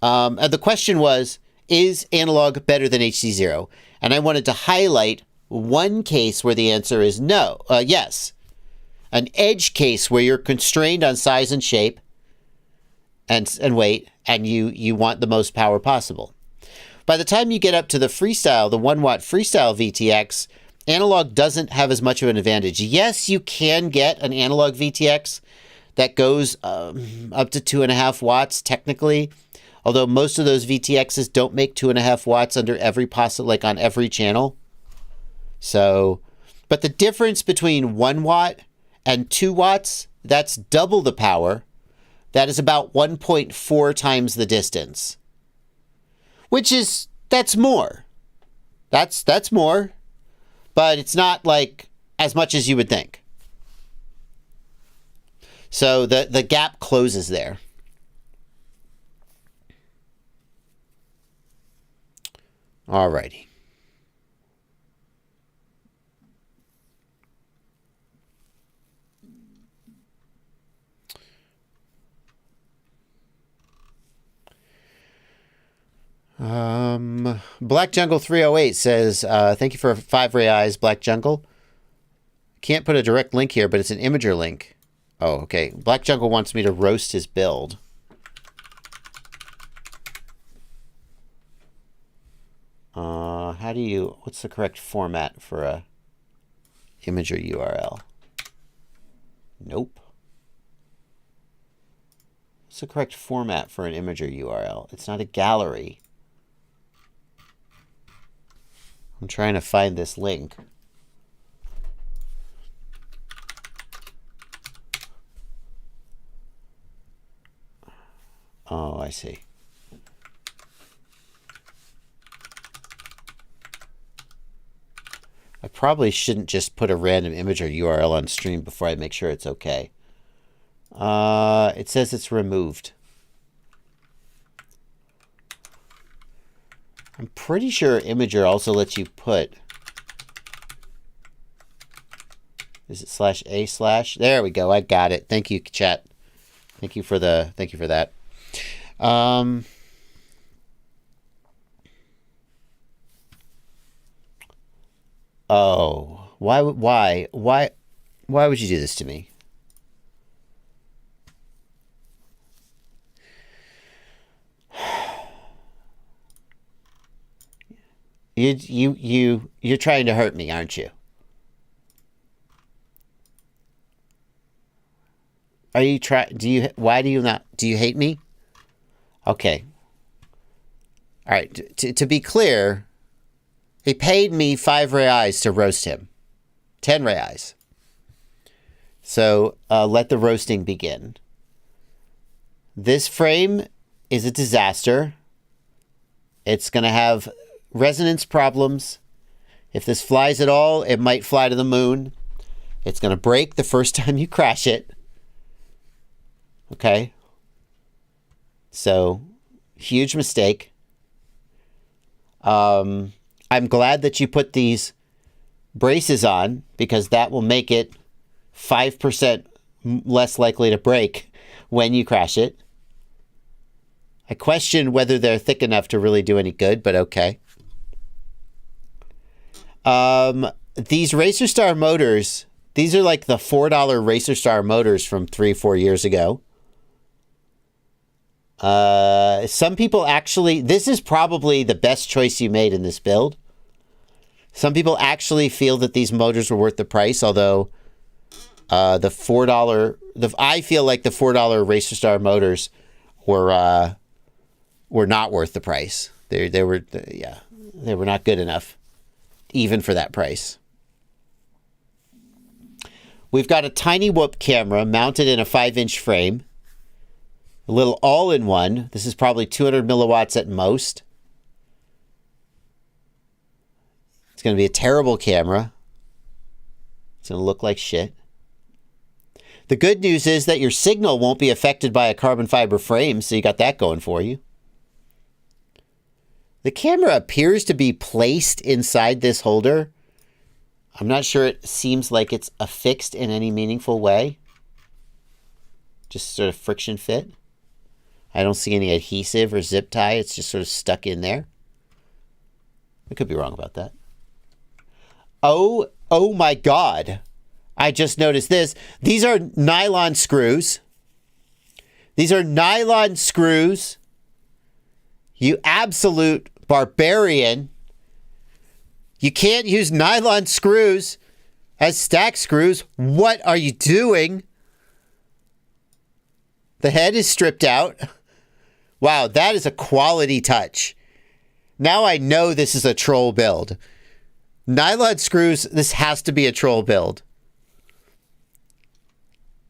And the question was, is analog better than HDZero? And I wanted to highlight one case where the answer is no. Yes. An edge case where you're constrained on size and shape and weight, and you want the most power possible. By the time you get up to the Freestyle, the 1 watt Freestyle VTX, analog doesn't have as much of an advantage. Yes, you can get an analog VTX that goes up to 2.5 watts technically, although most of those VTXs don't make 2.5 watts under every possible, like on every channel. So, but the difference between 1 watt and 2 watts, that's double the power. That is about 1.4 times the distance. That's more. That's more. But it's not like as much as you would think. So the gap closes there. Alrighty. Black Jungle 308 says, thank you for 5 ray eyes, Black Jungle. Can't put a direct link here, but it's an imager link. Oh, okay. Black Jungle wants me to roast his build. What's the correct format for a imager URL? Nope. What's the correct format for an imager URL? It's not a gallery. I'm trying to find this link. Oh, I see. I probably shouldn't just put a random imager URL on stream before I make sure it's okay. It says it's removed. I'm pretty sure Imager also lets you put... Is it /a/? There we go. I got it. Thank you, chat. Thank you for that. Oh, why would you do this to me? You're trying to hurt me, aren't you? Why do you hate me? Okay. All right, to be clear, he paid me 5 reais to roast him. 10 reais. So let the roasting begin. This frame is a disaster. It's going to have resonance problems. If this flies at all, it might fly to the moon. It's going to break the first time you crash it. Okay? So, huge mistake. I'm glad that you put these braces on because that will make it 5% less likely to break when you crash it. I question whether they're thick enough to really do any good, but okay. These Racer Star motors, these are like the $4 Racer Star motors from 3-4 years ago. Some people actually, this is probably the best choice you made in this build. Some people actually feel that these motors were worth the price, although the $4, I feel like the $4 Racer Star motors were not worth the price. They were not good enough, even for that price. We've got a tiny whoop camera mounted in a 5-inch frame. A little all-in-one. This is probably 200 milliwatts at most. It's going to be a terrible camera. It's going to look like shit. The good news is that your signal won't be affected by a carbon fiber frame, so you got that going for you. The camera appears to be placed inside this holder. I'm not sure it seems like it's affixed in any meaningful way. Just sort of friction fit. I don't see any adhesive or zip tie. It's just sort of stuck in there. I could be wrong about that. Oh my God. I just noticed this. These are nylon screws. These are nylon screws. You absolute barbarian. You can't use nylon screws as stack screws. What are you doing? The head is stripped out. Wow, that is a quality touch. Now I know this is a troll build. Nylon screws, this has to be a troll build.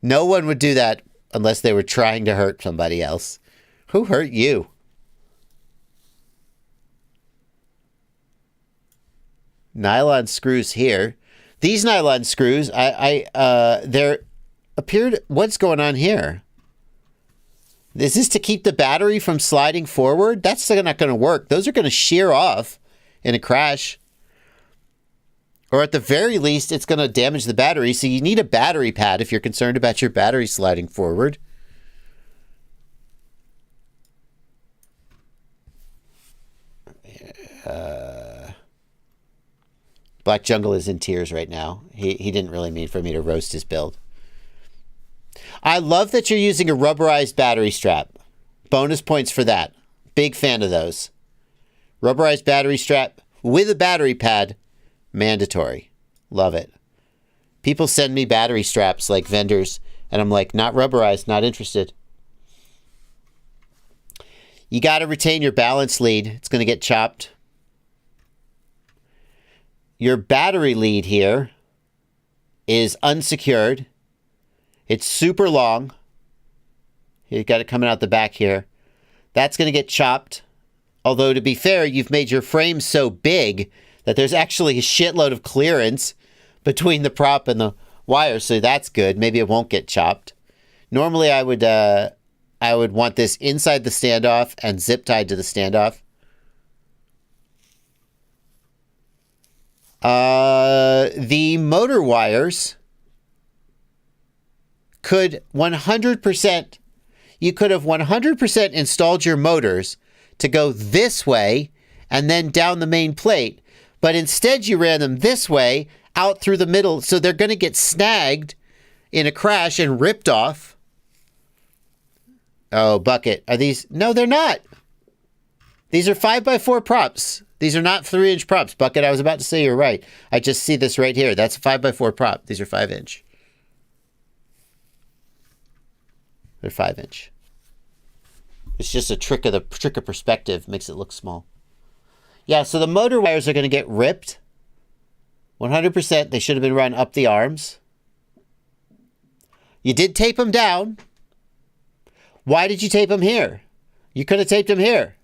No one would do that unless they were trying to hurt somebody else. Who hurt you? Nylon screws here. These nylon screws, there appeared, what's going on here? Is this to keep the battery from sliding forward? That's not going to work. Those are going to shear off in a crash. Or at the very least, it's going to damage the battery. So you need a battery pad if you're concerned about your battery sliding forward. Black Jungle is in tears right now. He didn't really mean for me to roast his build. I love that you're using a rubberized battery strap. Bonus points for that. Big fan of those. Rubberized battery strap with a battery pad. Mandatory. Love it. People send me battery straps like vendors, and I'm like, not rubberized, not interested. You got to retain your balance lead. It's going to get chopped. Your battery lead here is unsecured. It's super long. You got it coming out the back here. That's going to get chopped. Although, to be fair, you've made your frame so big that there's actually a shitload of clearance between the prop and the wire, so that's good. Maybe it won't get chopped. Normally, I would want this inside the standoff and zip tied to the standoff. The motor wires could 100%, you could have 100% installed your motors to go this way and then down the main plate. But instead you ran them this way out through the middle. So they're going to get snagged in a crash and ripped off. Oh, Bucket. Are these? No, they're not. These are 5x4 props. These are not 3-inch props. Bucket, I was about to say you're right. I just see this right here. That's a 5x4 prop. These are 5-inch. They're 5-inch. It's just a trick of perspective. Makes it look small. Yeah, so the motor wires are going to get ripped. 100%. They should have been run up the arms. You did tape them down. Why did you tape them here? You could have taped them here.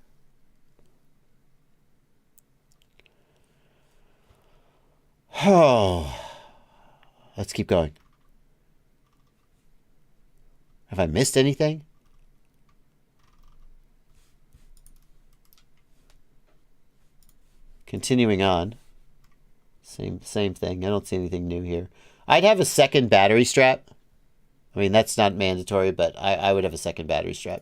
Oh. Let's keep going. Have I missed anything? Continuing on. Same thing. I don't see anything new here. I'd have a second battery strap. I mean, that's not mandatory, but I would have a second battery strap.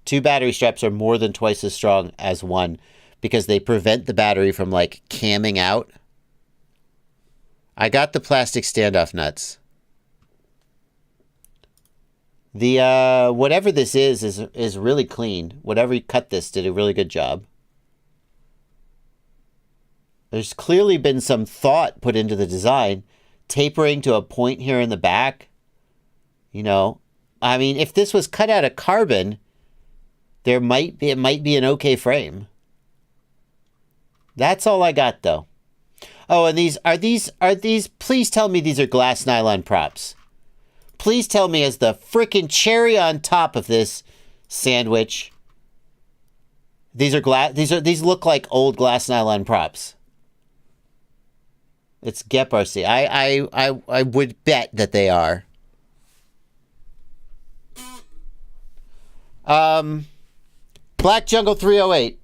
2 battery straps are more than twice as strong as one because they prevent the battery from, like, camming out. I got the plastic standoff nuts. The, whatever this is really clean. Whatever you cut this did a really good job. There's clearly been some thought put into the design. Tapering to a point here in the back. You know, I mean, if this was cut out of carbon, it might be an okay frame. That's all I got, though. Oh, and are these, please tell me these are glass nylon props. Please tell me as the frickin' cherry on top of this sandwich, these look like old glass nylon props. It's Geparcy. I would bet that they are. Black Jungle 308.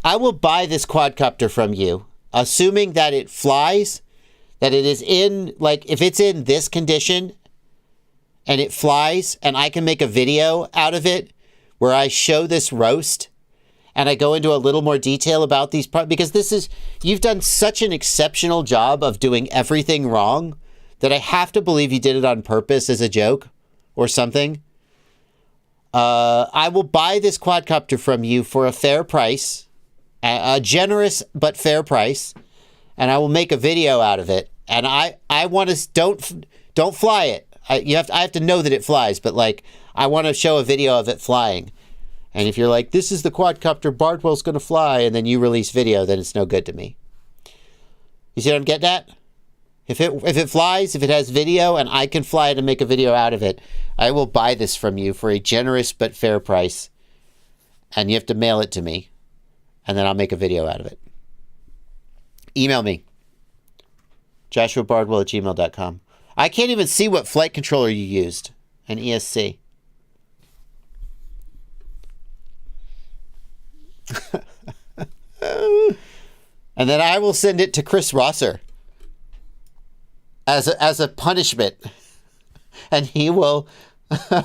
I will buy this quadcopter from you, assuming that it flies, that it is in, like, if it's in this condition and it flies and I can make a video out of it where I show this roast and I go into a little more detail about these parts, because you've done such an exceptional job of doing everything wrong that I have to believe you did it on purpose as a joke or something. I will buy this quadcopter from you for a fair price, a generous but fair price, and I will make a video out of it. And I want to don't fly it. I have to know that it flies, but like I want to show a video of it flying. And if you're like, this is the quadcopter Bardwell's going to fly, and then you release video, then it's no good to me. You see what I'm getting at? If it flies, if it has video, and I can fly it and make a video out of it, I will buy this from you for a generous but fair price. And you have to mail it to me. And then I'll make a video out of it. Email me. JoshuaBardwell@gmail.com. I can't even see what flight controller you used. An ESC. And then I will send it to Chris Rosser. As a punishment, and he will, yeah.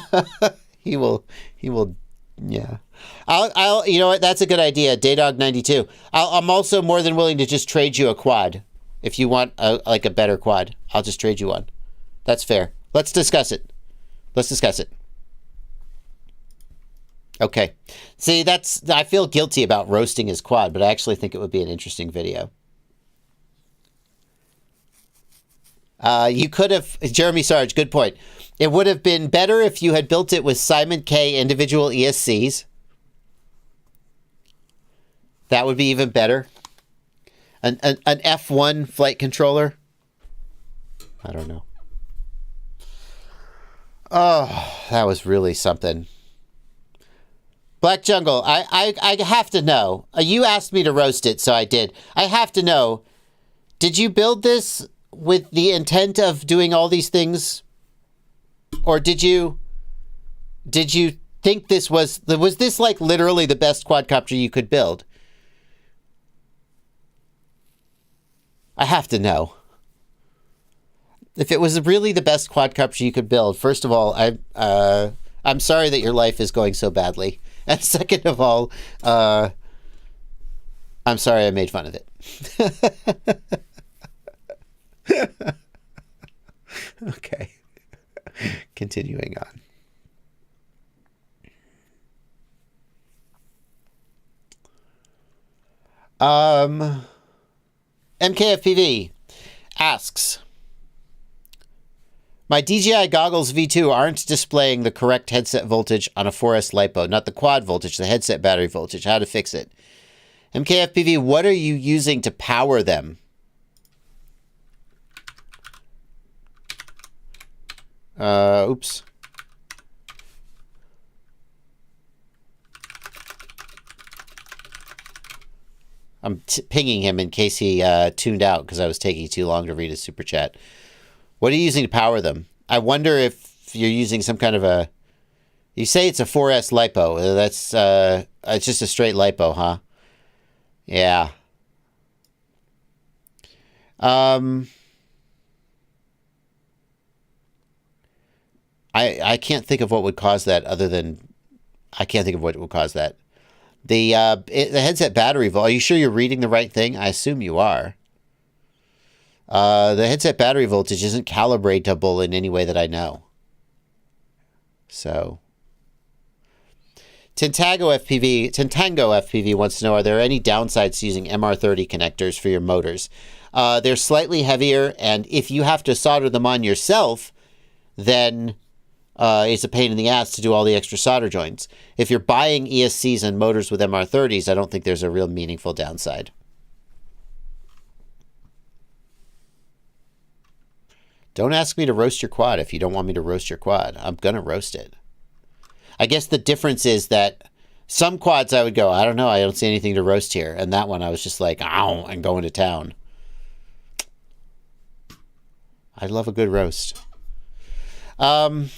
I'll you know what? That's a good idea. Daydog92. I'm also more than willing to just trade you a quad if you want a better quad. I'll just trade you one. That's fair. Let's discuss it. Okay. See, I feel guilty about roasting his quad, but I actually think it would be an interesting video. You could have, Jeremy Sarge, good point. It would have been better if you had built it with Simon K individual ESCs. That would be even better. An F1 flight controller. I don't know. Oh, that was really something. Black Jungle, I have to know. You asked me to roast it, so I did. I have to know, did you build this with the intent of doing all these things? Or did you think this was this like literally the best quadcopter you could build? I have to know. If it was really the best quadcopter you could build, first of all, I'm sorry that your life is going so badly. And second of all, I'm sorry I made fun of it. Okay. Continuing on. MKFPV asks, my DJI goggles V2 aren't displaying the correct headset voltage on a 4S LiPo, not the quad voltage, the headset battery voltage. How to fix it? MKFPV, what are you using to power them? Oops. I'm pinging him in case he tuned out because I was taking too long to read his super chat. What are you using to power them? I wonder if you're using some kind of a... You say it's a 4S LiPo. That's it's just a straight LiPo, huh? Yeah. I can't think of what would cause that other than... I can't think of what would cause that. The headset battery voltage. Are you sure you're reading the right thing? I assume you are. The headset battery voltage isn't calibratable in any way that I know. So... Tantango FPV wants to know, are there any downsides to using MR30 connectors for your motors? They're slightly heavier, and if you have to solder them on yourself, then it's a pain in the ass to do all the extra solder joints. If you're buying ESCs and motors with MR30s, I don't think there's a real meaningful downside. Don't ask me to roast your quad if you don't want me to roast your quad. I'm going to roast it. I guess the difference is that some quads I would go, I don't know, I don't see anything to roast here. And that one I was just like, ow, I'm going to town. I love a good roast. Mars,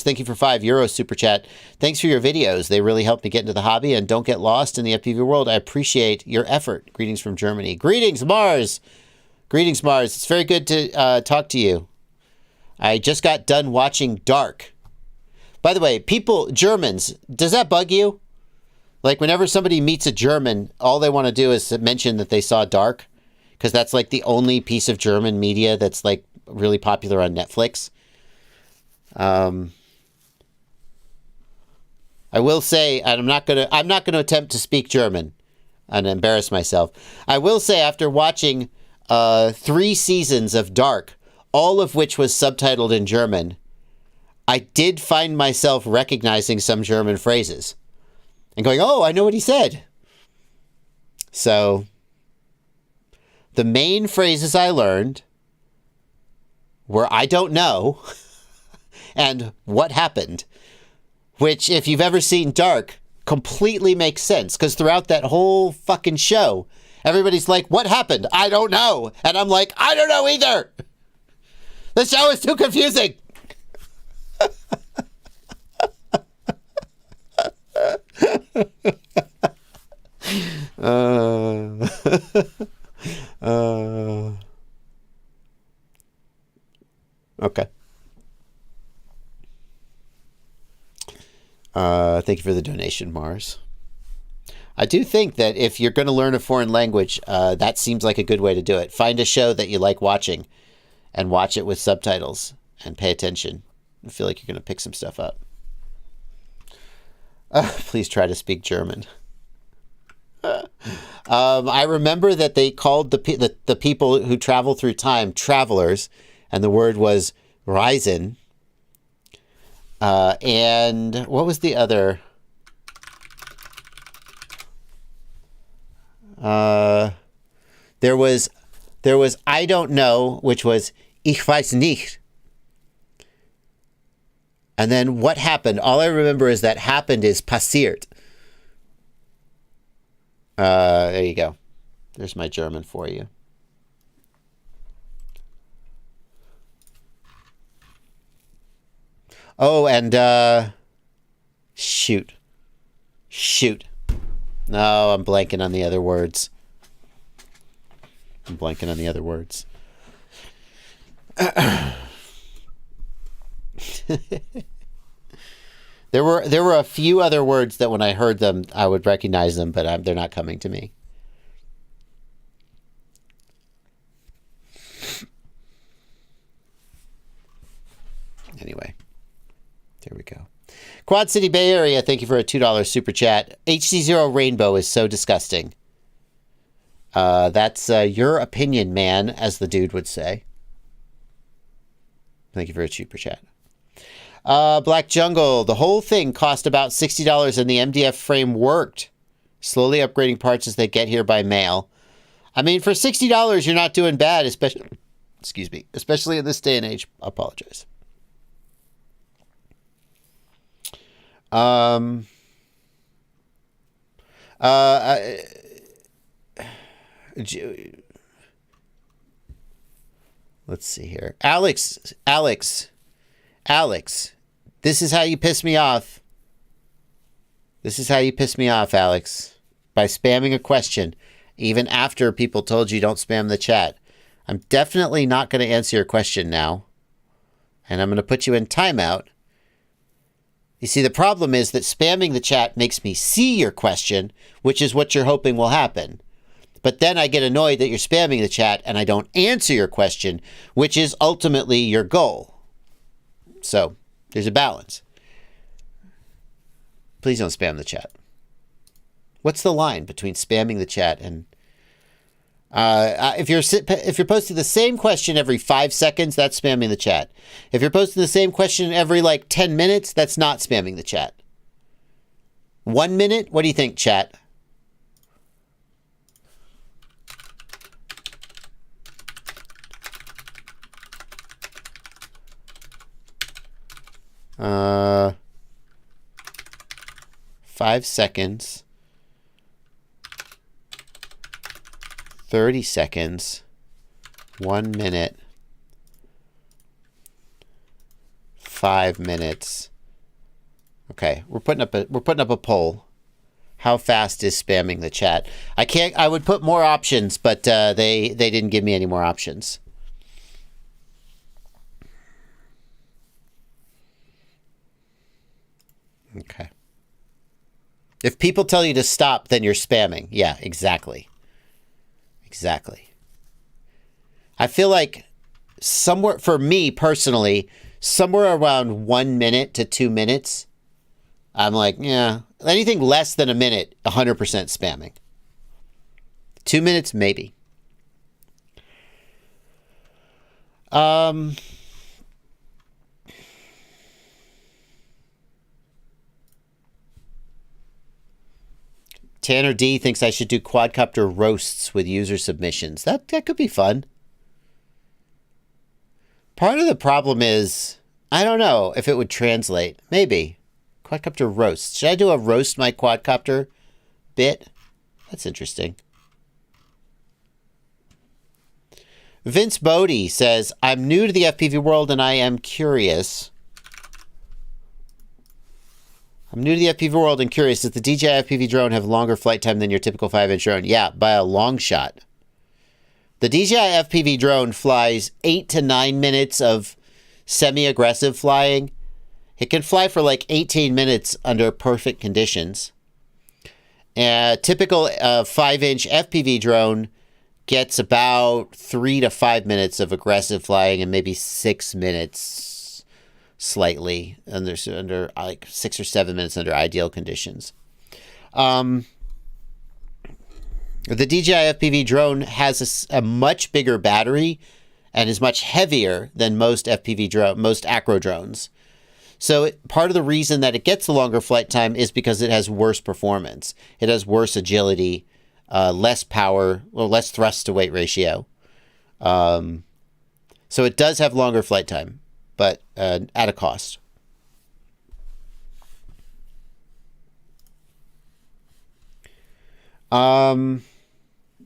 thank you for €5 super chat. Thanks for your videos. They really help me get into the hobby and don't get lost in the FPV world. I appreciate your effort. Greetings from Germany. Greetings, Mars. Greetings, Mars. It's very good to talk to you. I just got done watching Dark. By the way, Germans, does that bug you? Like, whenever somebody meets a German, all they want to do is mention that they saw Dark, because that's, like, the only piece of German media that's, like, really popular on Netflix. I will say, and I'm not gonna attempt to speak German and embarrass myself. I will say, after watching 3 seasons of Dark, all of which was subtitled in German, I did find myself recognizing some German phrases and going, oh, I know what he said. So the main phrases I learned were, I don't know, and what happened, which, if you've ever seen Dark, completely makes sense, because throughout that whole fucking show, everybody's like, what happened? I don't know. And I'm like, I don't know either. The show is too confusing. Okay. Thank you for the donation, Mars. I do think that if you're going to learn a foreign language, that seems like a good way to do it. Find a show that you like watching and watch it with subtitles and pay attention. I feel like you're going to pick some stuff up. Please try to speak German. I remember that they called the people who travel through time travelers, and the word was Reisen. And what was the other? There was I don't know, which was Ich weiß nicht. And then what happened? All I remember is that happened is passiert. There you go. There's my German for you. Oh, and shoot. No, I'm blanking on the other words. There were a few other words that when I heard them, I would recognize them, but they're not coming to me. Anyway, there we go. Quad City Bay Area, thank you for a $2 super chat. HDZero Rainbow is so disgusting. That's your opinion, man, as the dude would say. Thank you for a super chat. Black Jungle, the whole thing cost about $60 and the MDF frame worked. Slowly upgrading parts as they get here by mail. I mean, for $60, you're not doing bad, especially in this day and age. I apologize. Let's see here. Alex. This is how you piss me off. This is how you piss me off, Alex. By spamming a question, even after people told you don't spam the chat. I'm definitely not going to answer your question now. And I'm going to put you in timeout. You see, the problem is that spamming the chat makes me see your question, which is what you're hoping will happen. But then I get annoyed that you're spamming the chat and I don't answer your question, which is ultimately your goal. So there's a balance. Please don't spam the chat. What's the line between spamming the chat and... if you're posting the same question every 5 seconds, that's spamming the chat. If you're posting the same question every, 10 minutes, that's not spamming the chat. 1 minute? What do you think, chat? Uh, 5 seconds. 30 seconds. 1 minute. 5 minutes. Okay, we're putting up a poll. How fast is spamming the chat? I would put more options, but they didn't give me any more options. Okay. If people tell you to stop, then you're spamming. Yeah, exactly. Exactly. I feel like somewhere, for me personally, somewhere around 1 minute to 2 minutes, I'm like, yeah, anything less than a minute, 100% spamming. 2 minutes, maybe. Tanner D thinks I should do quadcopter roasts with user submissions. That could be fun. Part of the problem is, I don't know if it would translate. Maybe. Quadcopter roasts. Should I do a roast my quadcopter bit? That's interesting. Vince Bodie says, I'm new to the FPV world and I am curious. I'm new to the FPV world and curious, does the DJI FPV drone have longer flight time than your typical 5-inch drone? Yeah, by a long shot. The DJI FPV drone flies 8 to 9 minutes of semi-aggressive flying. It can fly for 18 minutes under perfect conditions. A typical 5-inch FPV drone gets about 3 to 5 minutes of aggressive flying and maybe 6 minutes slightly under 6 or 7 minutes under ideal conditions. The DJI FPV drone has a much bigger battery and is much heavier than most most acro drones. So part of the reason that it gets the longer flight time is because it has worse performance. It has worse agility, less power, or less thrust to weight ratio. So it does have longer flight time, but at a cost.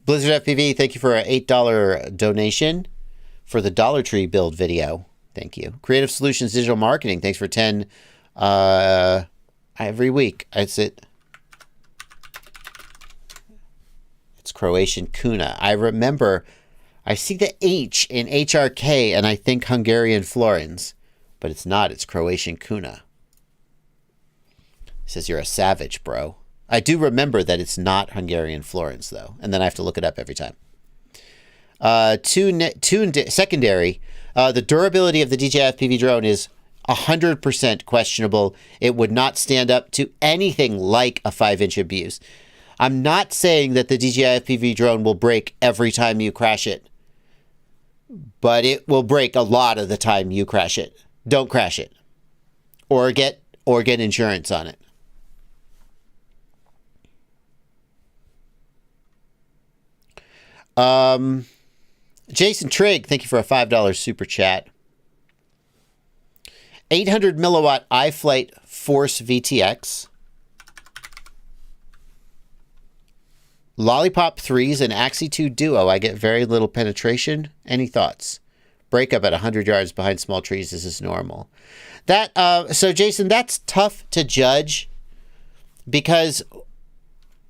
Blizzard FPV, thank you for an $8 donation for the Dollar Tree build video. Thank you. Creative Solutions Digital Marketing, thanks for 10 every week. It's Croatian kuna. I remember, I see the H in HRK and I think Hungarian florins, but it's not. It's Croatian kuna. It says you're a savage, bro. I do remember that it's not Hungarian florins, though, and then I have to look it up every time. Secondary, the durability of the DJI FPV drone is 100% questionable. It would not stand up to anything like a 5-inch abuse. I'm not saying that the DJI FPV drone will break every time you crash it, but it will break a lot of the time you crash it. Don't crash it, or get insurance on it. Jason Trigg, thank you for a $5 super chat. 800 milliwatt iFlight Force VTX. Lollipop 3s and Axie 2 Duo, I get very little penetration. Any thoughts? Breakup at 100 yards behind small trees. This is normal. So Jason, that's tough to judge because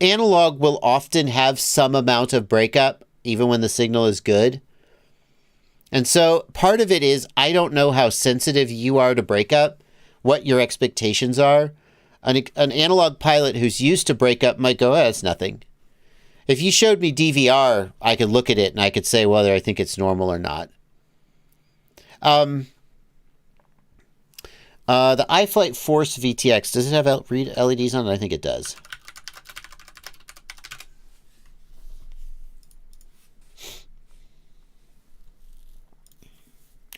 analog will often have some amount of breakup, even when the signal is good. And so part of it is, I don't know how sensitive you are to breakup, what your expectations are. An analog pilot who's used to breakup might go, it's nothing. If you showed me DVR, I could look at it and I could say whether I think it's normal or not. The iFlight Force VTX, does it have LEDs on it? I think it does.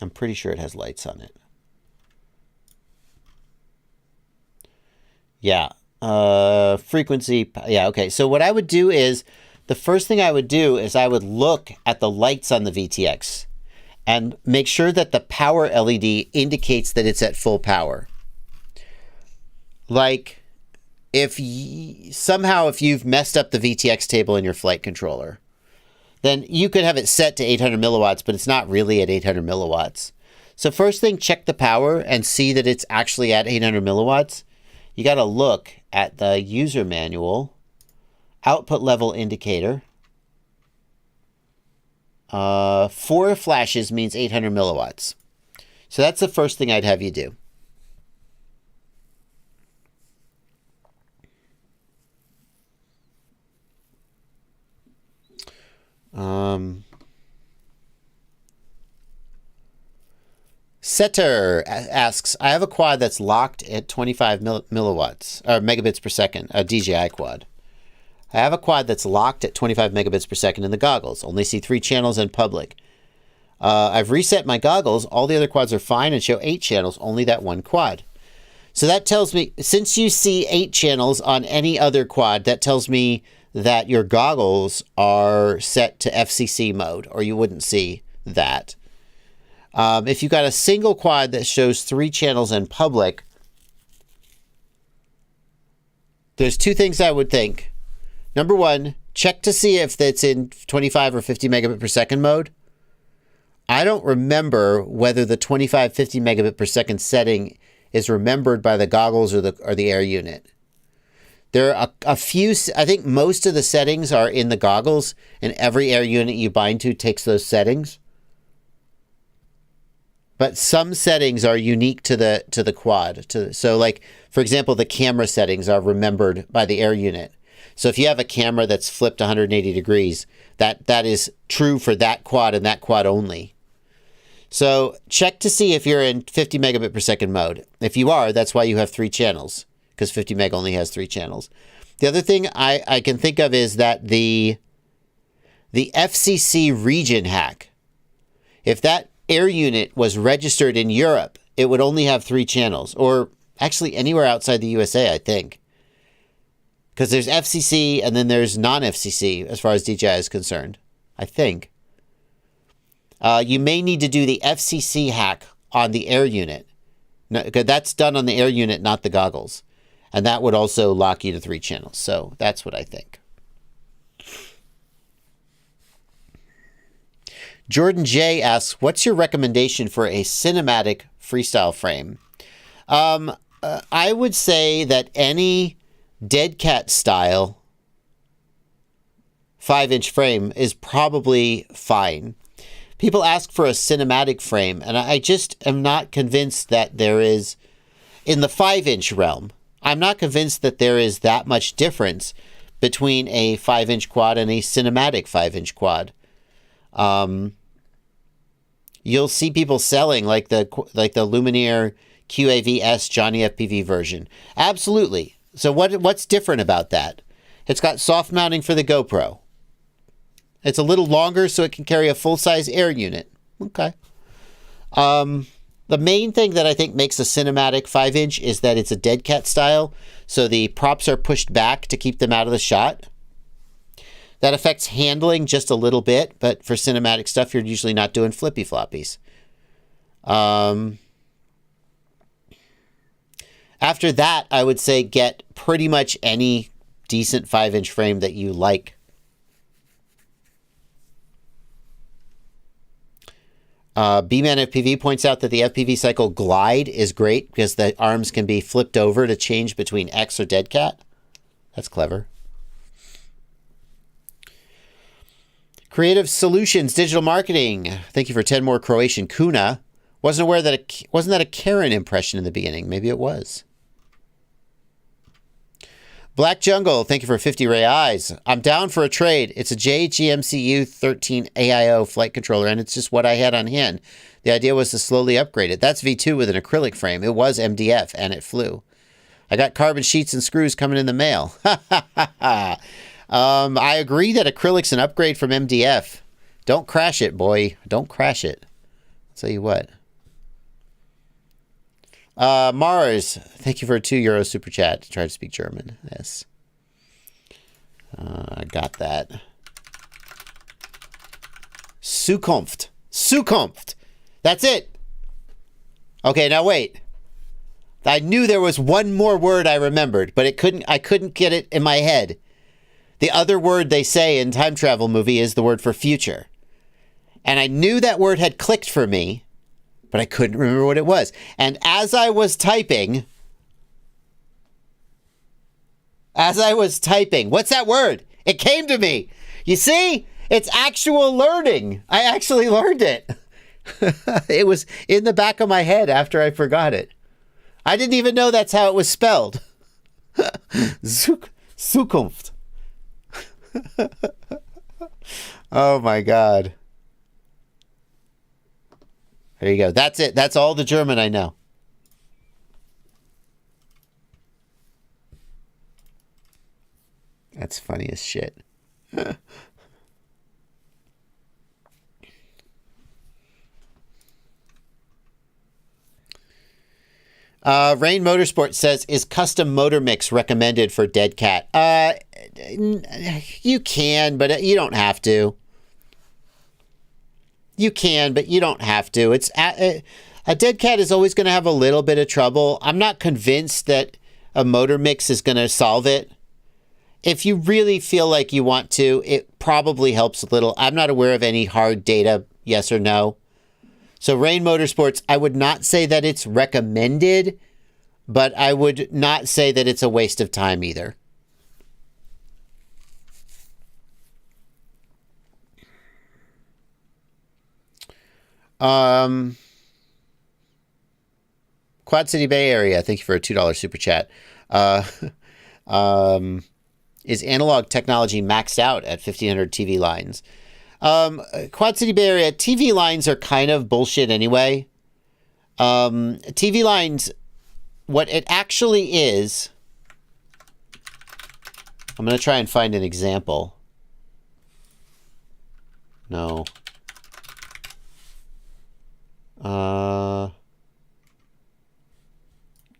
I'm pretty sure it has lights on it. Yeah. Frequency. Yeah. Okay. So what I would do is, the first thing I would do is I would look at the lights on the VTX and make sure that the power LED indicates that it's at full power. Like if you've messed up the VTX table in your flight controller, then you could have it set to 800 milliwatts, but it's not really at 800 milliwatts. So first thing, check the power and see that it's actually at 800 milliwatts. You got to look at the user manual, output level indicator. 4 flashes means 800 milliwatts. So that's the first thing I'd have you do. Setter asks, I have a quad that's locked at 25 milliwatts, or megabits per second, a DJI quad. I have a quad that's locked at 25 megabits per second in the goggles. Only see 3 channels in public. I've reset my goggles. All the other quads are fine and show 8 channels, only that one quad. So that tells me, since you see 8 channels on any other quad, that tells me that your goggles are set to FCC mode, or you wouldn't see that. If you've got a single quad that shows 3 channels in public, there's 2 things I would think. Number 1, check to see if it's in 25 or 50 megabit per second mode. I don't remember whether the 25, 50 megabit per second setting is remembered by the goggles or the air unit. There are a few, I think most of the settings are in the goggles, and every air unit you bind to takes those settings. But some settings are unique to the quad. So like, for example, the camera settings are remembered by the air unit. So if you have a camera that's flipped 180 degrees, that is true for that quad and that quad only. So check to see if you're in 50 megabit per second mode. If you are, that's why you have 3 channels, because 50 meg only has 3 channels. The other thing I can think of is that the FCC region hack, if that air unit was registered in Europe, it would only have 3 channels, or actually anywhere outside the USA, I think. Because there's FCC and then there's non-FCC as far as DJI is concerned, I think. You may need to do the FCC hack on the air unit. No, 'cause that's done on the air unit, not the goggles. And that would also lock you to 3 channels. So that's what I think. Jordan J asks, what's your recommendation for a cinematic freestyle frame? I would say that any dead cat style 5-inch frame is probably fine. People ask for a cinematic frame, and I just am not convinced that there is, in the 5-inch realm, I'm not convinced that there is that much difference between a 5-inch quad and a cinematic 5-inch quad. You'll see people selling like the Lumineer QAV-S Johnny FPV version. Absolutely. So what's different about that? It's got soft mounting for the GoPro. It's a little longer so it can carry a full-size air unit. Okay. The main thing that I think makes a cinematic 5-inch is that it's a dead cat style, so the props are pushed back to keep them out of the shot. That affects handling just a little bit, but for cinematic stuff, you're usually not doing flippy floppies. After that, I would say get pretty much any decent 5-inch frame that you like B-Man FPV points out that the FPV cycle glide is great because the arms can be flipped over to change between X or dead cat. That's clever. Creative Solutions Digital Marketing. Thank you for 10 more Croatian kuna. Wasn't aware that wasn't that a Karen impression in the beginning? Maybe it was. Black Jungle, thank you for 50 Ray Eyes. I'm down for a trade. It's a JGMCU 13 AIO flight controller, and it's just what I had on hand. The idea was to slowly upgrade it. That's V2 with an acrylic frame. It was MDF, and it flew. I got carbon sheets and screws coming in the mail. I agree that acrylic's an upgrade from MDF. Don't crash it, boy. Don't crash it. I'll tell you what. Mars, thank you for a €2 super chat to try to speak German. Yes. I got that. Zukunft. Zukunft. That's it. Okay, now wait. I knew there was one more word I remembered, but I couldn't get it in my head. The other word they say in time travel movie is the word for future. And I knew that word had clicked for me, but I couldn't remember what it was. And as I was typing, what's that word? It came to me. You see? It's actual learning. I actually learned it. It was in the back of my head after I forgot it. I didn't even know that's how it was spelled. Zukunft. Oh my God. There you go. That's it. That's all the German I know. That's funny as shit. Rain Motorsport says, is custom motor mix recommended for Dead Cat? You can, but you don't have to. You can, but you don't have to. It's a Dead Cat is always going to have a little bit of trouble. I'm not convinced that a motor mix is going to solve it. If you really feel like you want to, it probably helps a little. I'm not aware of any hard data, yes or no. So Rain Motorsports, I would not say that it's recommended, but I would not say that it's a waste of time either. Quad City Bay Area, thank you for a $2 super chat. Is analog technology maxed out at 1500 TV lines? Quad City Bay Area, TV lines are kind of bullshit anyway. TV lines, what it actually is, I'm going to try and find an example. No.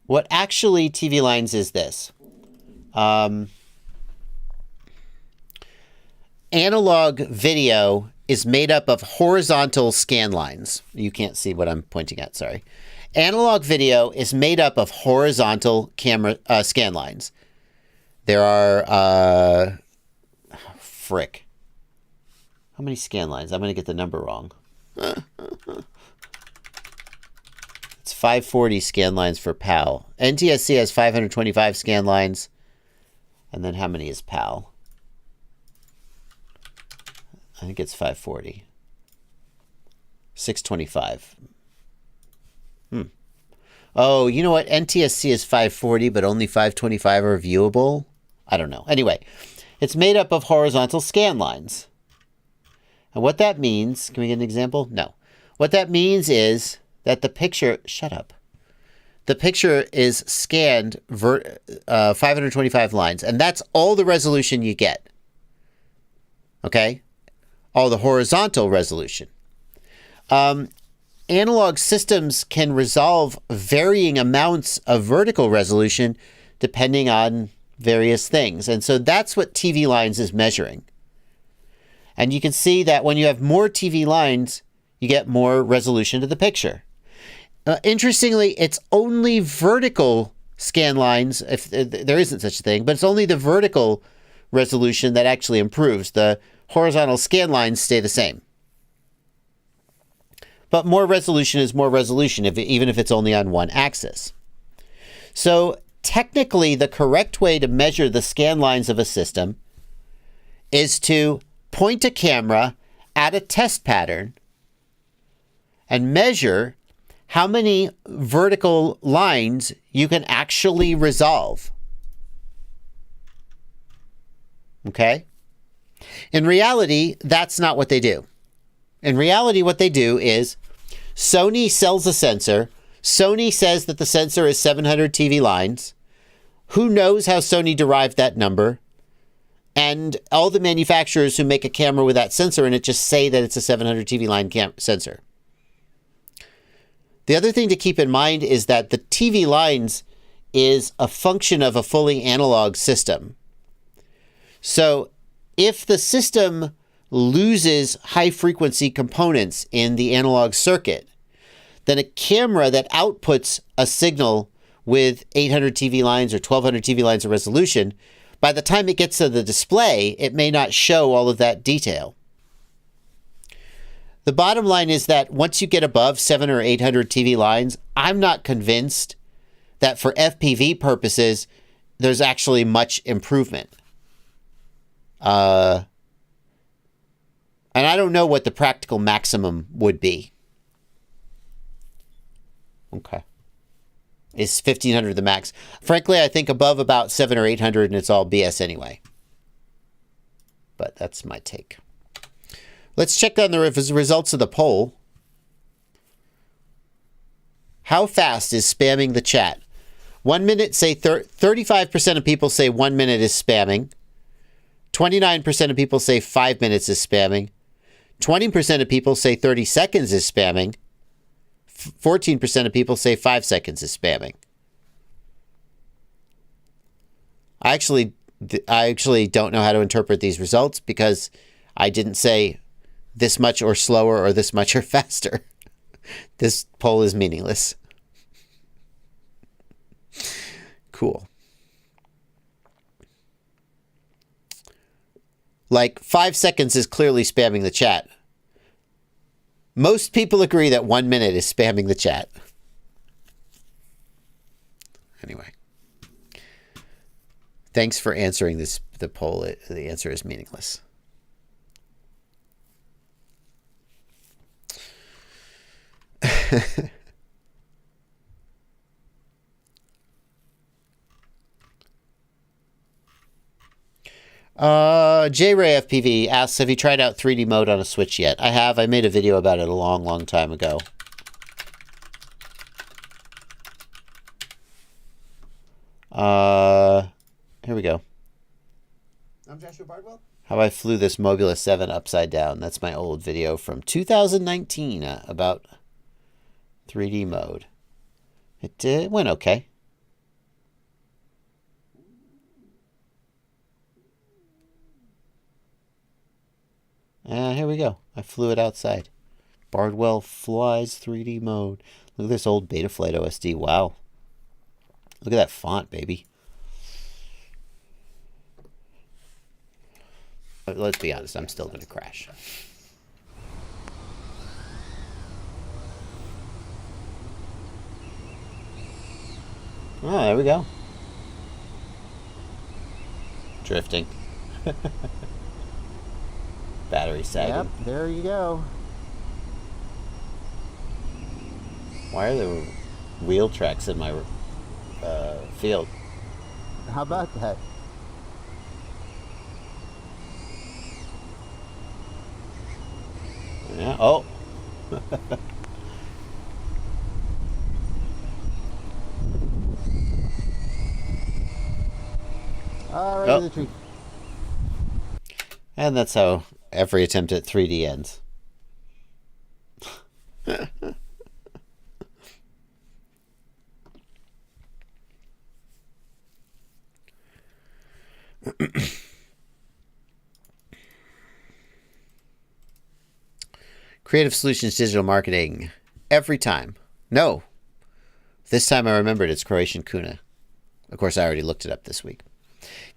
What actually TV lines is this. Analog video is made up of horizontal scan lines. You can't see what I'm pointing at, sorry. Analog video is made up of horizontal camera scan lines. There are, frick. How many scan lines? I'm going to get the number wrong. It's 540 scan lines for PAL. NTSC has 525 scan lines. And then how many is PAL? I think it's 540. 625. Oh, you know what? NTSC is 540, but only 525 are viewable? I don't know. Anyway, it's made up of horizontal scan lines. And what that means, can we get an example? No. What that means is that the picture, shut up. The picture is scanned 525 lines, and that's all the resolution you get. Okay? All the horizontal resolution. Analog systems can resolve varying amounts of vertical resolution depending on various things. And so that's what TV lines is measuring. And you can see that when you have more TV lines, you get more resolution to the picture. Interestingly, it's only vertical scan lines, if there isn't such a thing, but it's only the vertical resolution that actually improves. The horizontal scan lines stay the same. but more resolution is more resolution, even if it's only on one axis. So technically, the correct way to measure the scan lines of a system is to point a camera at a test pattern and measure how many vertical lines you can actually resolve. Okay? In reality, that's not what they do. In reality, what they do is Sony sells a sensor. Sony says that the sensor is 700 TV lines. Who knows how Sony derived that number? And all the manufacturers who make a camera with that sensor in it just say that it's a 700 TV line sensor. The other thing to keep in mind is that the TV lines is a function of a fully analog system. So if the system loses high-frequency components in the analog circuit, then a camera that outputs a signal with 800 TV lines or 1200 TV lines of resolution, by the time it gets to the display, it may not show all of that detail. The bottom line is that once you get above 700 or 800 TV lines, I'm not convinced that for FPV purposes, there's actually much improvement. And I don't know what the practical maximum would be. Okay. Is 1500 the max? Frankly, I think above about 700 or 800 and it's all BS anyway. But that's my take. Let's check on the results of the poll. How fast is spamming the chat? 1 minute say 35% of people say 1 minute is spamming. 29% of people say 5 minutes is spamming. 20% of people say 30 seconds is spamming. 14% of people say 5 seconds is spamming. I actually don't know how to interpret these results because I didn't say this much or slower or this much or faster. This poll is meaningless. Cool. Like 5 seconds is clearly spamming the chat. Most people agree that 1 minute is spamming the chat. Anyway. Thanks for answering the poll. The answer is meaningless. J-Ray FPV asks, have you tried out 3D mode on a Switch yet? I have. I made a video about it a long, long time ago. Here we go. I'm Joshua Bardwell. How I flew this Mobula 7 upside down. That's my old video from 2019 about 3D mode. It went okay. Here we go. I flew it outside. Bardwell flies 3D mode. Look at this old Betaflight OSD. Wow. Look at that font, baby. But let's be honest, I'm still going to crash. Oh, there we go. Drifting. Battery sagging. Yep, there you go. Why are there wheel tracks in my field? How about that? Yeah. Oh. All right, the tree. And that's how every attempt at 3D ends. Creative Solutions Digital Marketing. Every time. No. This time I remembered it's Croatian Kuna. Of course, I already looked it up this week.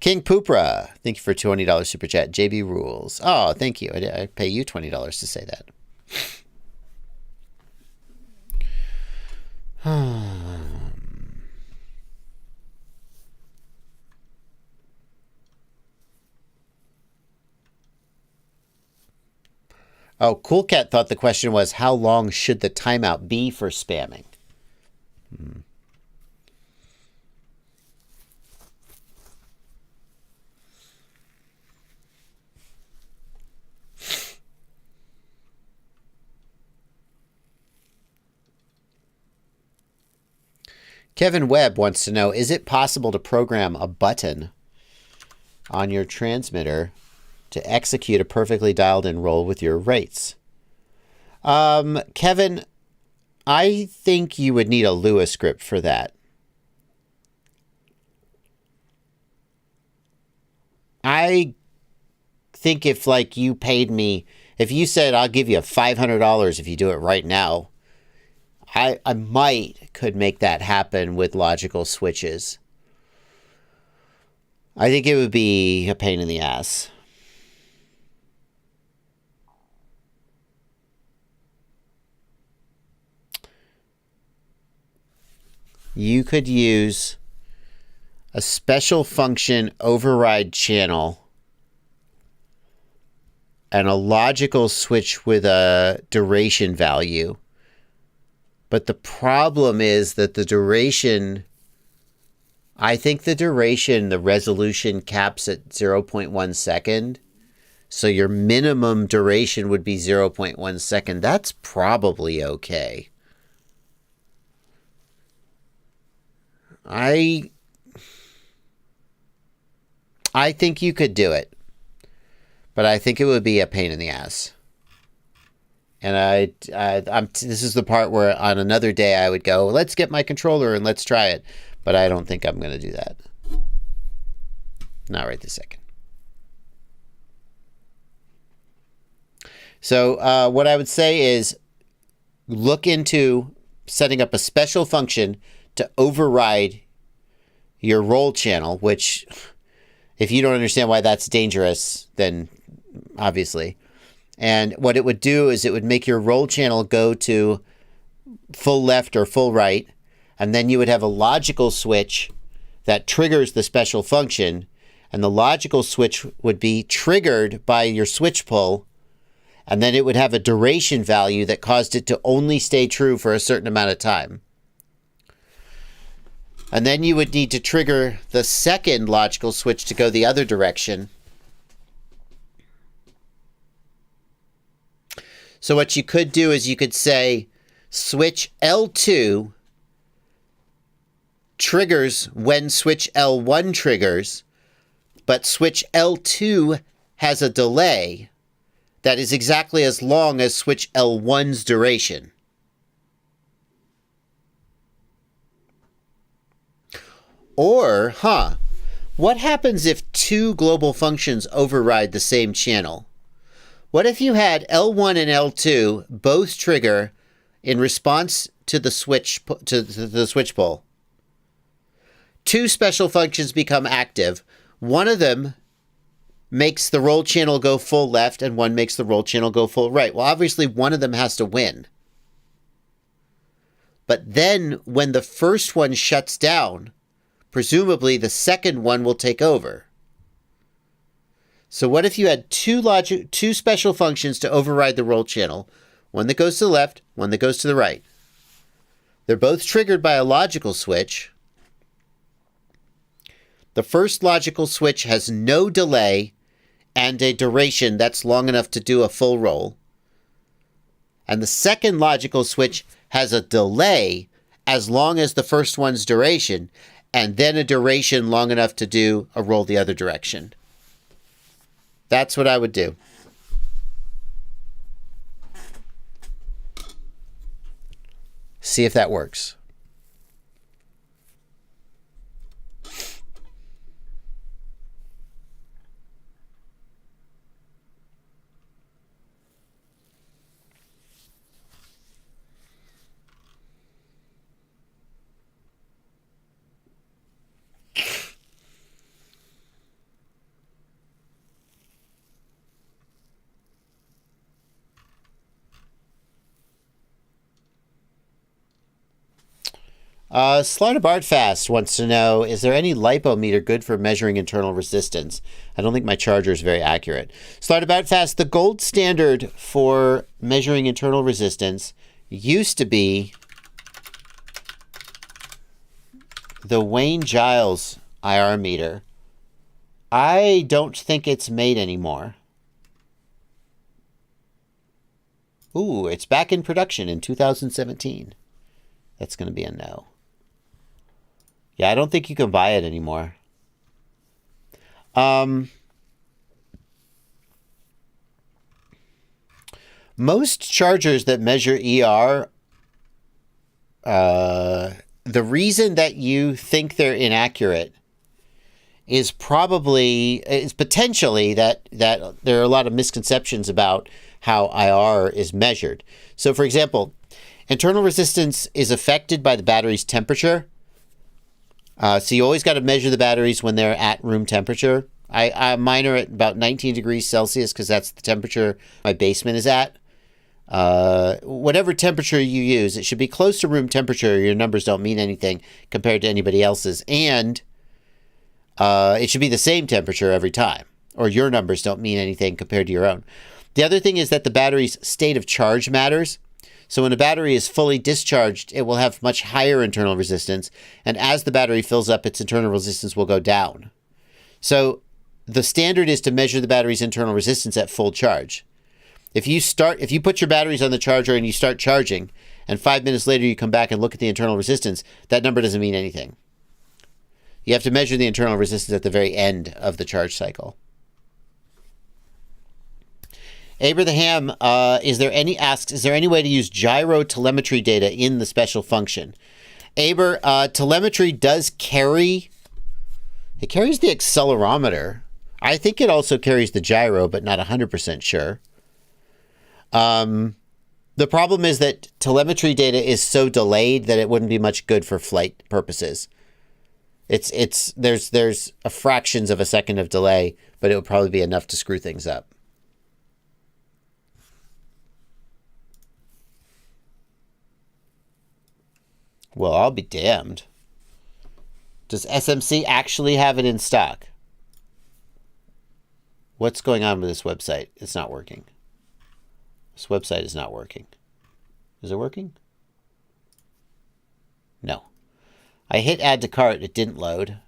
King Poopra, thank you for $20 super chat. JB Rules. Oh, thank you. I pay you $20 to say that. Oh, Cool Cat thought the question was, how long should the timeout be for spamming? Kevin Webb wants to know, is it possible to program a button on your transmitter to execute a perfectly dialed in roll with your rates? Kevin, I think you would need a Lua script for that. I think if, like, you paid me, if you said, I'll give you $500 if you do it right now, I could make that happen with logical switches. I think it would be a pain in the ass. You could use a special function override channel and a logical switch with a duration value. But the problem is that the duration, I think the resolution caps at 0.1 second. So your minimum duration would be 0.1 second. That's probably okay. I think you could do it, but I think it would be a pain in the ass. And this is the part where on another day I would go, let's get my controller and let's try it. But I don't think I'm going to do that. Not right this second. So what I would say is look into setting up a special function to override your roll channel, which if you don't understand why that's dangerous, then obviously. And what it would do is it would make your roll channel go to full left or full right. And then you would have a logical switch that triggers the special function. And the logical switch would be triggered by your switch pull. And then it would have a duration value that caused it to only stay true for a certain amount of time. And then you would need to trigger the second logical switch to go the other direction. So what you could do is you could say switch L2 triggers when switch L1 triggers, but switch L2 has a delay that is exactly as long as switch L1's duration. Or, what happens if two global functions override the same channel? What if you had L1 and L2 both trigger in response to the switch pull? Two special functions become active. One of them makes the roll channel go full left and one makes the roll channel go full right. Well, obviously one of them has to win. But then when the first one shuts down, presumably the second one will take over. So what if you had two special functions to override the roll channel, one that goes to the left, one that goes to the right? They're both triggered by a logical switch. The first logical switch has no delay and a duration that's long enough to do a full roll. And the second logical switch has a delay as long as the first one's duration, and then a duration long enough to do a roll the other direction. That's what I would do. See if that works. Slaughter Bardfast wants to know, is there any LiPo meter good for measuring internal resistance? I don't think my charger is very accurate. Slaughter Bardfast, the gold standard for measuring internal resistance used to be the Wayne Giles IR meter. I don't think it's made anymore. Ooh, it's back in production in 2017. That's going to be a no. Yeah, I don't think you can buy it anymore. Most chargers that measure ER, the reason that you think they're inaccurate is potentially that there are a lot of misconceptions about how IR is measured. So, for example, internal resistance is affected by the battery's temperature. So you always got to measure the batteries when they're at room temperature. Mine are at about 19 degrees Celsius because that's the temperature my basement is at. Whatever temperature you use, it should be close to room temperature. Your numbers don't mean anything compared to anybody else's. And it should be the same temperature every time, or your numbers don't mean anything compared to your own. The other thing is that the battery's state of charge matters. So when a battery is fully discharged, it will have much higher internal resistance. And as the battery fills up, its internal resistance will go down. So the standard is to measure the battery's internal resistance at full charge. If you put your batteries on the charger and you start charging, and 5 minutes later you come back and look at the internal resistance, that number doesn't mean anything. You have to measure the internal resistance at the very end of the charge cycle. Aber the Ham is there any way to use gyro telemetry data in the special function? Aber, telemetry does carries the accelerometer. I think it also carries the gyro, but not 100% sure. The problem is that telemetry data is so delayed that it wouldn't be much good for flight purposes. There's a fractions of a second of delay, but it would probably be enough to screw things up. Well, I'll be damned. Does SMC actually have it in stock? What's going on with this website? It's not working. This website is not working. Is it working? No. I hit add to cart. It didn't load.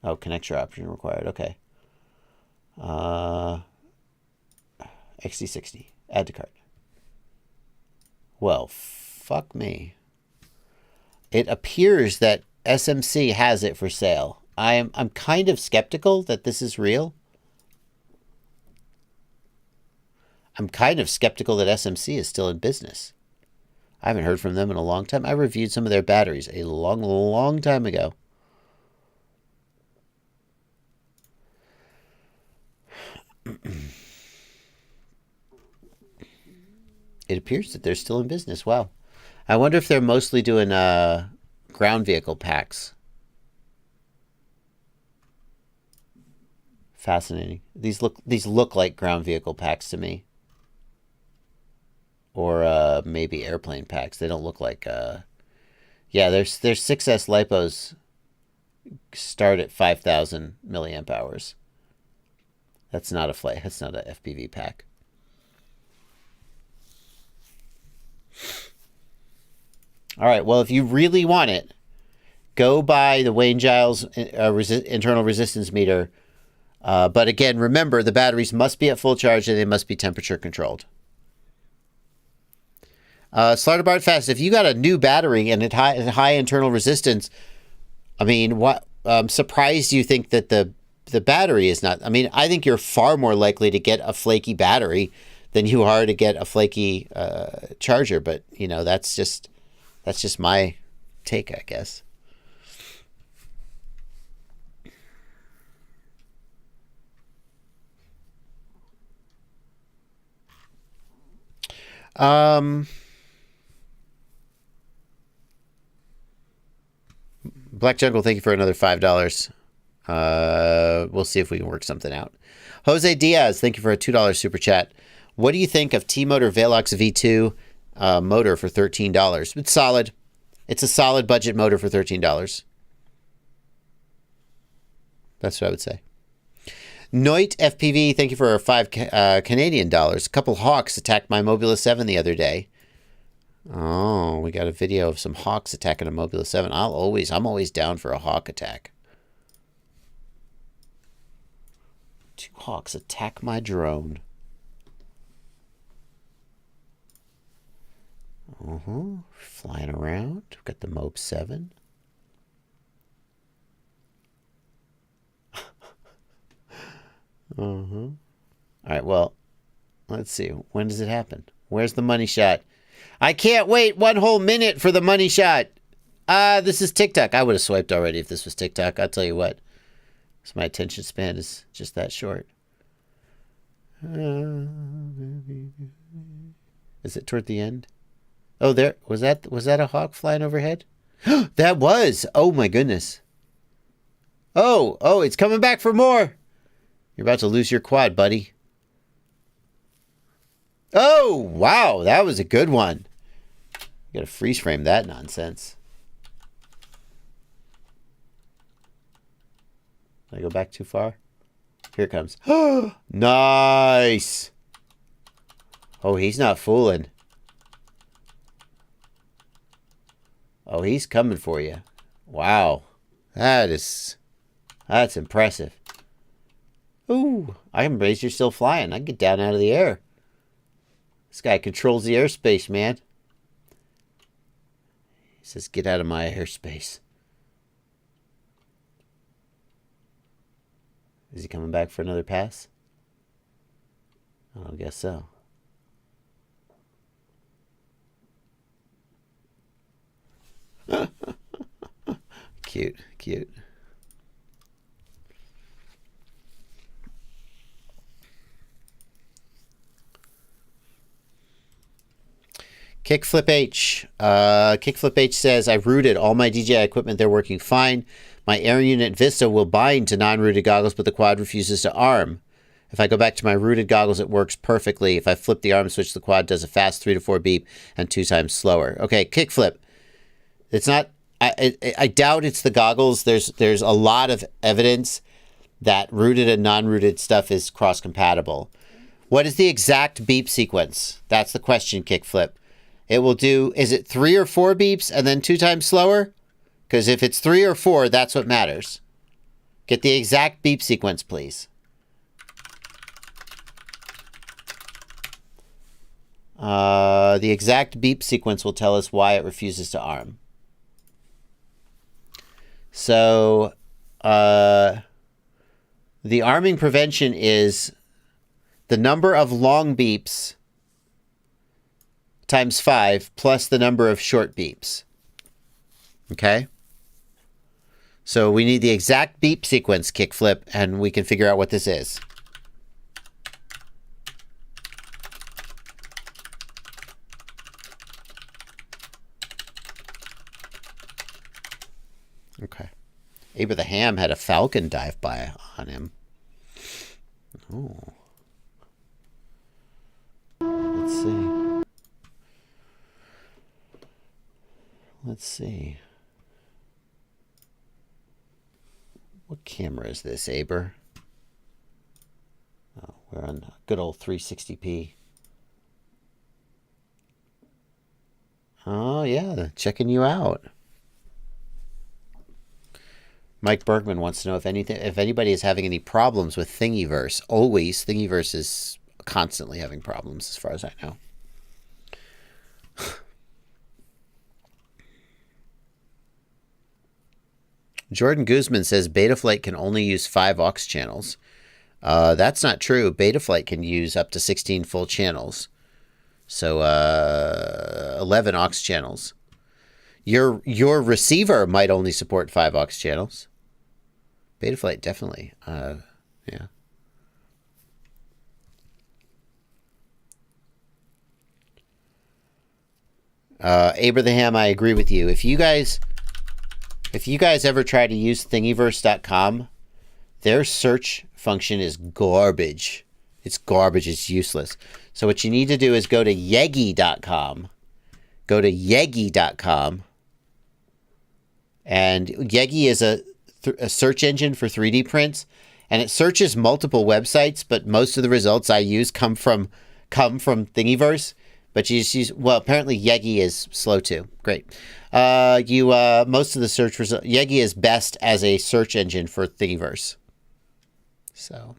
Oh, connector option required. Okay. XD60. Add to cart. Well, fuck me. It appears that SMC has it for sale. I'm kind of skeptical that this is real. I'm kind of skeptical that SMC is still in business. I haven't heard from them in a long time. I reviewed some of their batteries a long, long time ago. It appears that they're still in business. Wow. I wonder if they're mostly doing ground vehicle packs. Fascinating. These look like ground vehicle packs to me. Or maybe airplane packs. They don't look like yeah, there's 6S LiPos start at 5,000 milliamp hours. That's not a flight. That's not a FPV pack. All right, well, if you really want it, go buy the Wayne Giles internal resistance meter. But again, remember, the batteries must be at full charge and they must be temperature controlled. Slaughter Bardfast, if you got a new battery and it high internal resistance, I mean, I'm surprised you think that the battery is not. I mean, I think you're far more likely to get a flaky battery than you are to get a flaky charger. But, you know, that's just my take, I guess. Black Jungle, thank you for another $5. We'll see if we can work something out. Jose Diaz, thank you for a $2 super chat. What do you think of T-Motor Velox V2 motor for $13? It's solid. It's a solid budget motor for $13. That's what I would say. Noit FPV, thank you for 5 Canadian dollars. A couple hawks attacked my Mobula 7 the other day. Oh, we got a video of some hawks attacking a Mobula 7. I'm always down for a hawk attack. 2 hawks attack my drone. Flying around. We've got the Mob 7. All right, well, let's see. When does it happen? Where's the money shot? I can't wait 1 whole minute for the money shot. This is TikTok. I would have swiped already if this was TikTok. I'll tell you what. So my attention span is just that short. Is it toward the end? Oh, there was that a hawk flying overhead? That was. Oh my goodness. Oh, it's coming back for more. You're about to lose your quad, buddy. Oh, wow, that was a good one. You gotta freeze frame that nonsense. Did I go back too far? Here it comes. Nice. Oh, he's not fooling. Oh, he's coming for you. Wow. That's impressive. Ooh, I'm amazed you're still flying. I can get down out of the air. This guy controls the airspace, man. He says, get out of my airspace. Is he coming back for another pass? I guess so. Cute, cute. Kickflip H. Kickflip H says, I've rooted all my DJI equipment. They're working fine. My air unit Vista will bind to non-rooted goggles, but the quad refuses to arm. If I go back to my rooted goggles, it works perfectly. If I flip the arm switch, the quad does a fast 3 to 4 beep and 2 times slower. Okay, Kickflip. It's not... I doubt it's the goggles. There's a lot of evidence that rooted and non-rooted stuff is cross-compatible. What is the exact beep sequence? That's the question, Kickflip. It will do, is it 3 or 4 beeps and then 2 times slower? Because if it's 3 or 4, that's what matters. Get the exact beep sequence, please. The exact beep sequence will tell us why it refuses to arm. So, the arming prevention is the number of long beeps times 5 plus the number of short beeps. Okay? So we need the exact beep sequence, Kickflip, and we can figure out what this is. Okay. Aber the Ham had a falcon dive by on him. Oh. Let's see. Let's see. What camera is this, Aber? Oh, we're on good old 360p. Oh, yeah, checking you out. Mike Bergman wants to know if anybody is having any problems with Thingiverse. Always. Thingiverse is constantly having problems, as far as I know. Jordan Guzman says Betaflight can only use 5 aux channels. That's not true. Betaflight can use up to 16 full channels. So 11 aux channels. Your receiver might only support 5 aux channels. Betaflight definitely. Yeah. Abraham, I agree with you. If you guys ever try to use Thingiverse.com, their search function is garbage. It's garbage. It's useless. So what you need to do is go to Yegi.com. Go to Yegi.com. And Yegi is a search engine for 3D prints, and it searches multiple websites, but most of the results I use come from Thingiverse. But you just use, well, apparently Yegi is slow too. Great. Most of the search results, Yegi is best as a search engine for Thingiverse. So.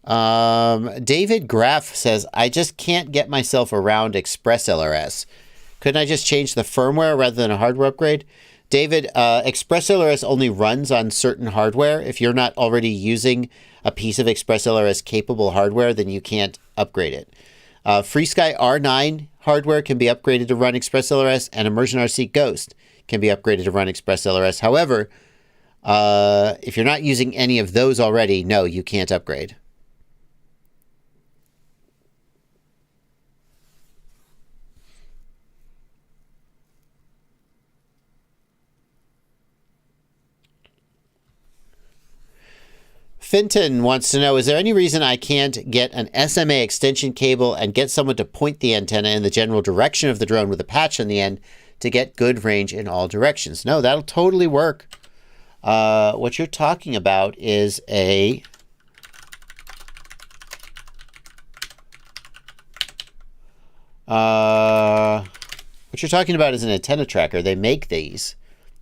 David Graff says, I just can't get myself around Express LRS. Couldn't I just change the firmware rather than a hardware upgrade? David, Express LRS only runs on certain hardware. If you're not already using a piece of Express LRS capable hardware, then you can't upgrade it. FreeSky R9 hardware can be upgraded to run Express LRS, and Immersion RC Ghost can be upgraded to run Express LRS. However, if you're not using any of those already, no, you can't upgrade. Finton wants to know, is there any reason I can't get an SMA extension cable and get someone to point the antenna in the general direction of the drone with a patch on the end to get good range in all directions? No, that'll totally work. What you're talking about is a... what you're talking about is an antenna tracker. They make these.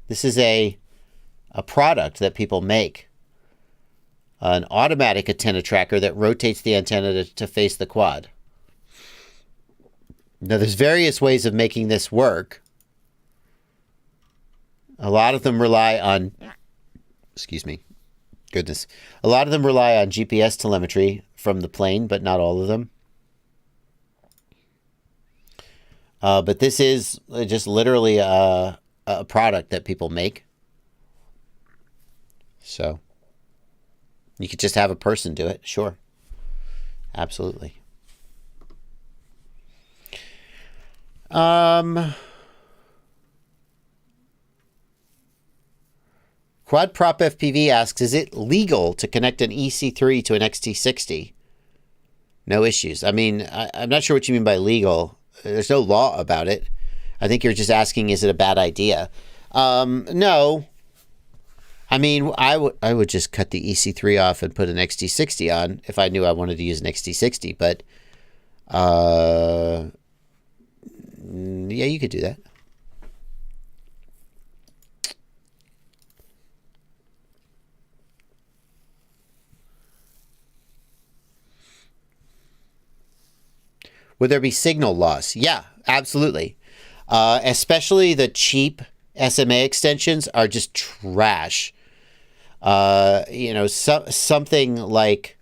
This is a product that people make. An automatic antenna tracker that rotates the antenna to face the quad. Now, there's various ways of making this work. A lot of them rely on... Excuse me. Goodness. A lot of them rely on GPS telemetry from the plane, but not all of them. But this is just literally a product that people make. So... you could just have a person do it. Sure. Absolutely. Quad Prop FPV asks, is it legal to connect an EC3 to an XT60? No issues. I mean, I'm not sure what you mean by legal. There's no law about it. I think you're just asking, is it a bad idea? No. I mean, I would just cut the EC3 off and put an XT60 on if I knew I wanted to use an XT60. But, yeah, you could do that. Would there be signal loss? Yeah, absolutely. Especially the cheap SMA extensions are just trash. Something like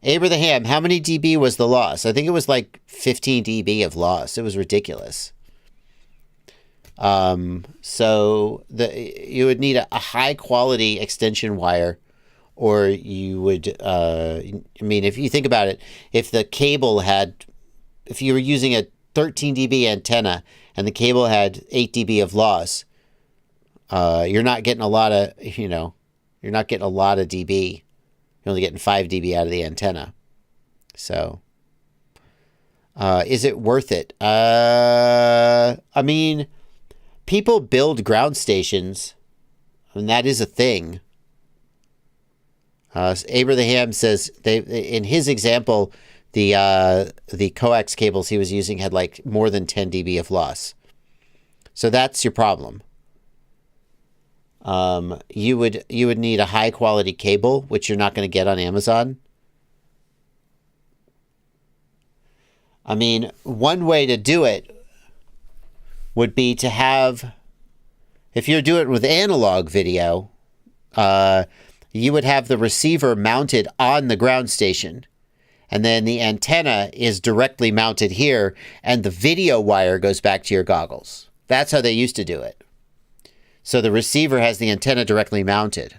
Abraham, how many dB was the loss? I think it was like 15 dB of loss. It was ridiculous. So you would need a high quality extension wire, or you would, if you think about it, if you were using a 13 dB antenna and the cable had 8 dB of loss, you're not getting a lot of, you're not getting a lot of dB. You're only getting 5 dB out of the antenna. So, is it worth it? I mean, people build ground stations, and that is a thing. Abraham says in his example, the coax cables he was using had like more than 10 dB of loss. So that's your problem. You would need a high quality cable, which you're not going to get on Amazon. I mean, one way to do it would be to have, if you're doing it with analog video, you would have the receiver mounted on the ground station. And then the antenna is directly mounted here, and the video wire goes back to your goggles. That's how they used to do it. So the receiver has the antenna directly mounted.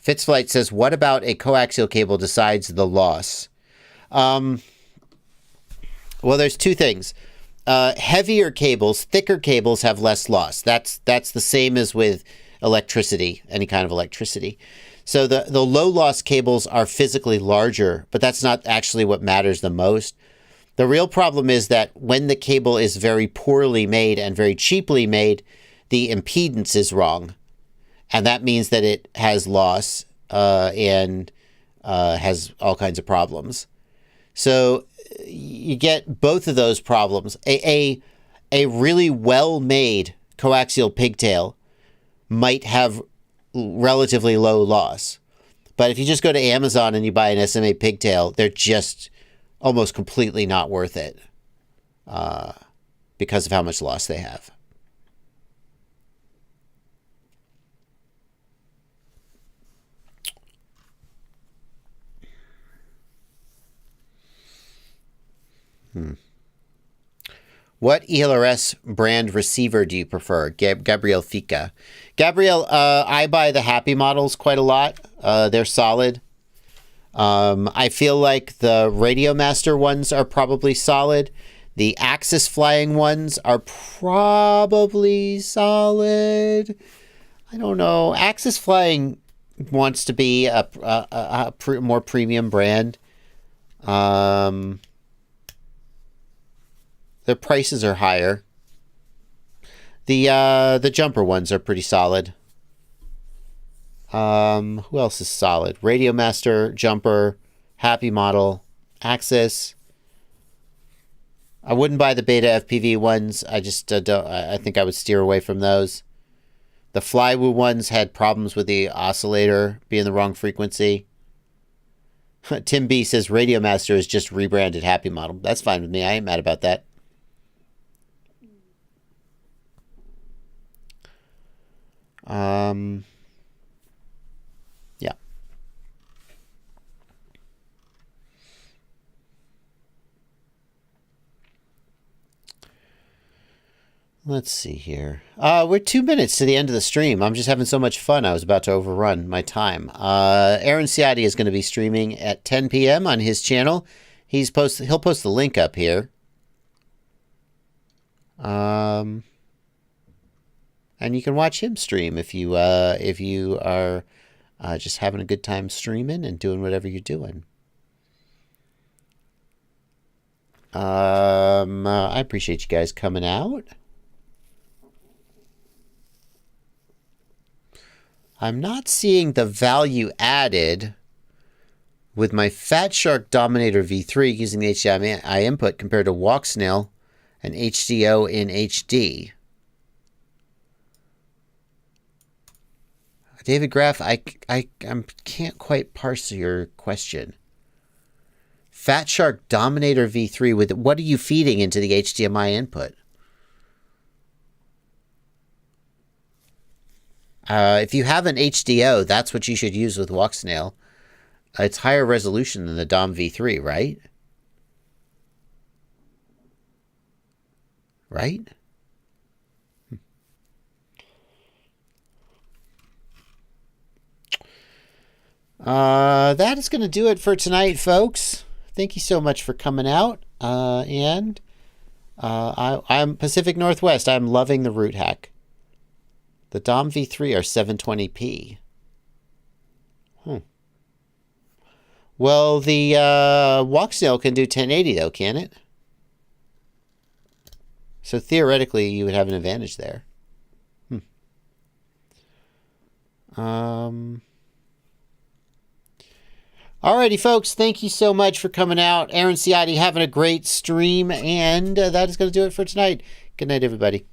Fitzflight says, what about a coaxial cable decides the loss? Well, there's two things. Heavier cables, thicker cables have less loss. That's the same as with electricity, any kind of electricity. So the low loss cables are physically larger, but that's not actually what matters the most. The real problem is that when the cable is very poorly made and very cheaply made, the impedance is wrong. And that means that it has loss and has all kinds of problems. So you get both of those problems. A really well-made coaxial pigtail might have relatively low loss. But if you just go to Amazon and you buy an SMA pigtail, they're just almost completely not worth it because of how much loss they have. What ELRS brand receiver do you prefer? Gabriel Fika. Gabriel, I buy the Happy models quite a lot. They're solid. I feel like the Radio Master ones are probably solid. The Axis Flying ones are probably solid. I don't know. Axis Flying wants to be a more premium brand. Their prices are higher. The jumper ones are pretty solid. Who else is solid? Radio Master, Jumper, Happy Model, Axis. I wouldn't buy the Beta FPV ones. I just don't. I think I would steer away from those. The Flywoo ones had problems with the oscillator being the wrong frequency. Tim B says Radio Master is just rebranded Happy Model. That's fine with me. I ain't mad about that. Yeah. Let's see here. We're 2 minutes to the end of the stream. I'm just having so much fun. I was about to overrun my time. Aaron Ciotti is going to be streaming at 10 p.m. on his channel. He'll post the link up here. And you can watch him stream if you are just having a good time streaming and doing whatever you're doing. I appreciate you guys coming out. I'm not seeing the value added with my Fat Shark Dominator V3 using the HDMI input compared to Walk Snail and HDO in HD. David Graff, I can't quite parse your question. Fat Shark Dominator V3 with what are you feeding into the HDMI input? If you have an HDO, that's what you should use with Walk Snail. It's higher resolution than the Dom V3, right? Right? That is going to do it for tonight, folks. Thank you so much for coming out. I'm Pacific Northwest. I'm loving the root hack. The Dom V3 are 720p. Well, the Walk Snail can do 1080 though, can it? So theoretically, you would have an advantage there. Alrighty, folks. Thank you so much for coming out. Aaron Ciotti having a great stream, and that is going to do it for tonight. Good night, everybody.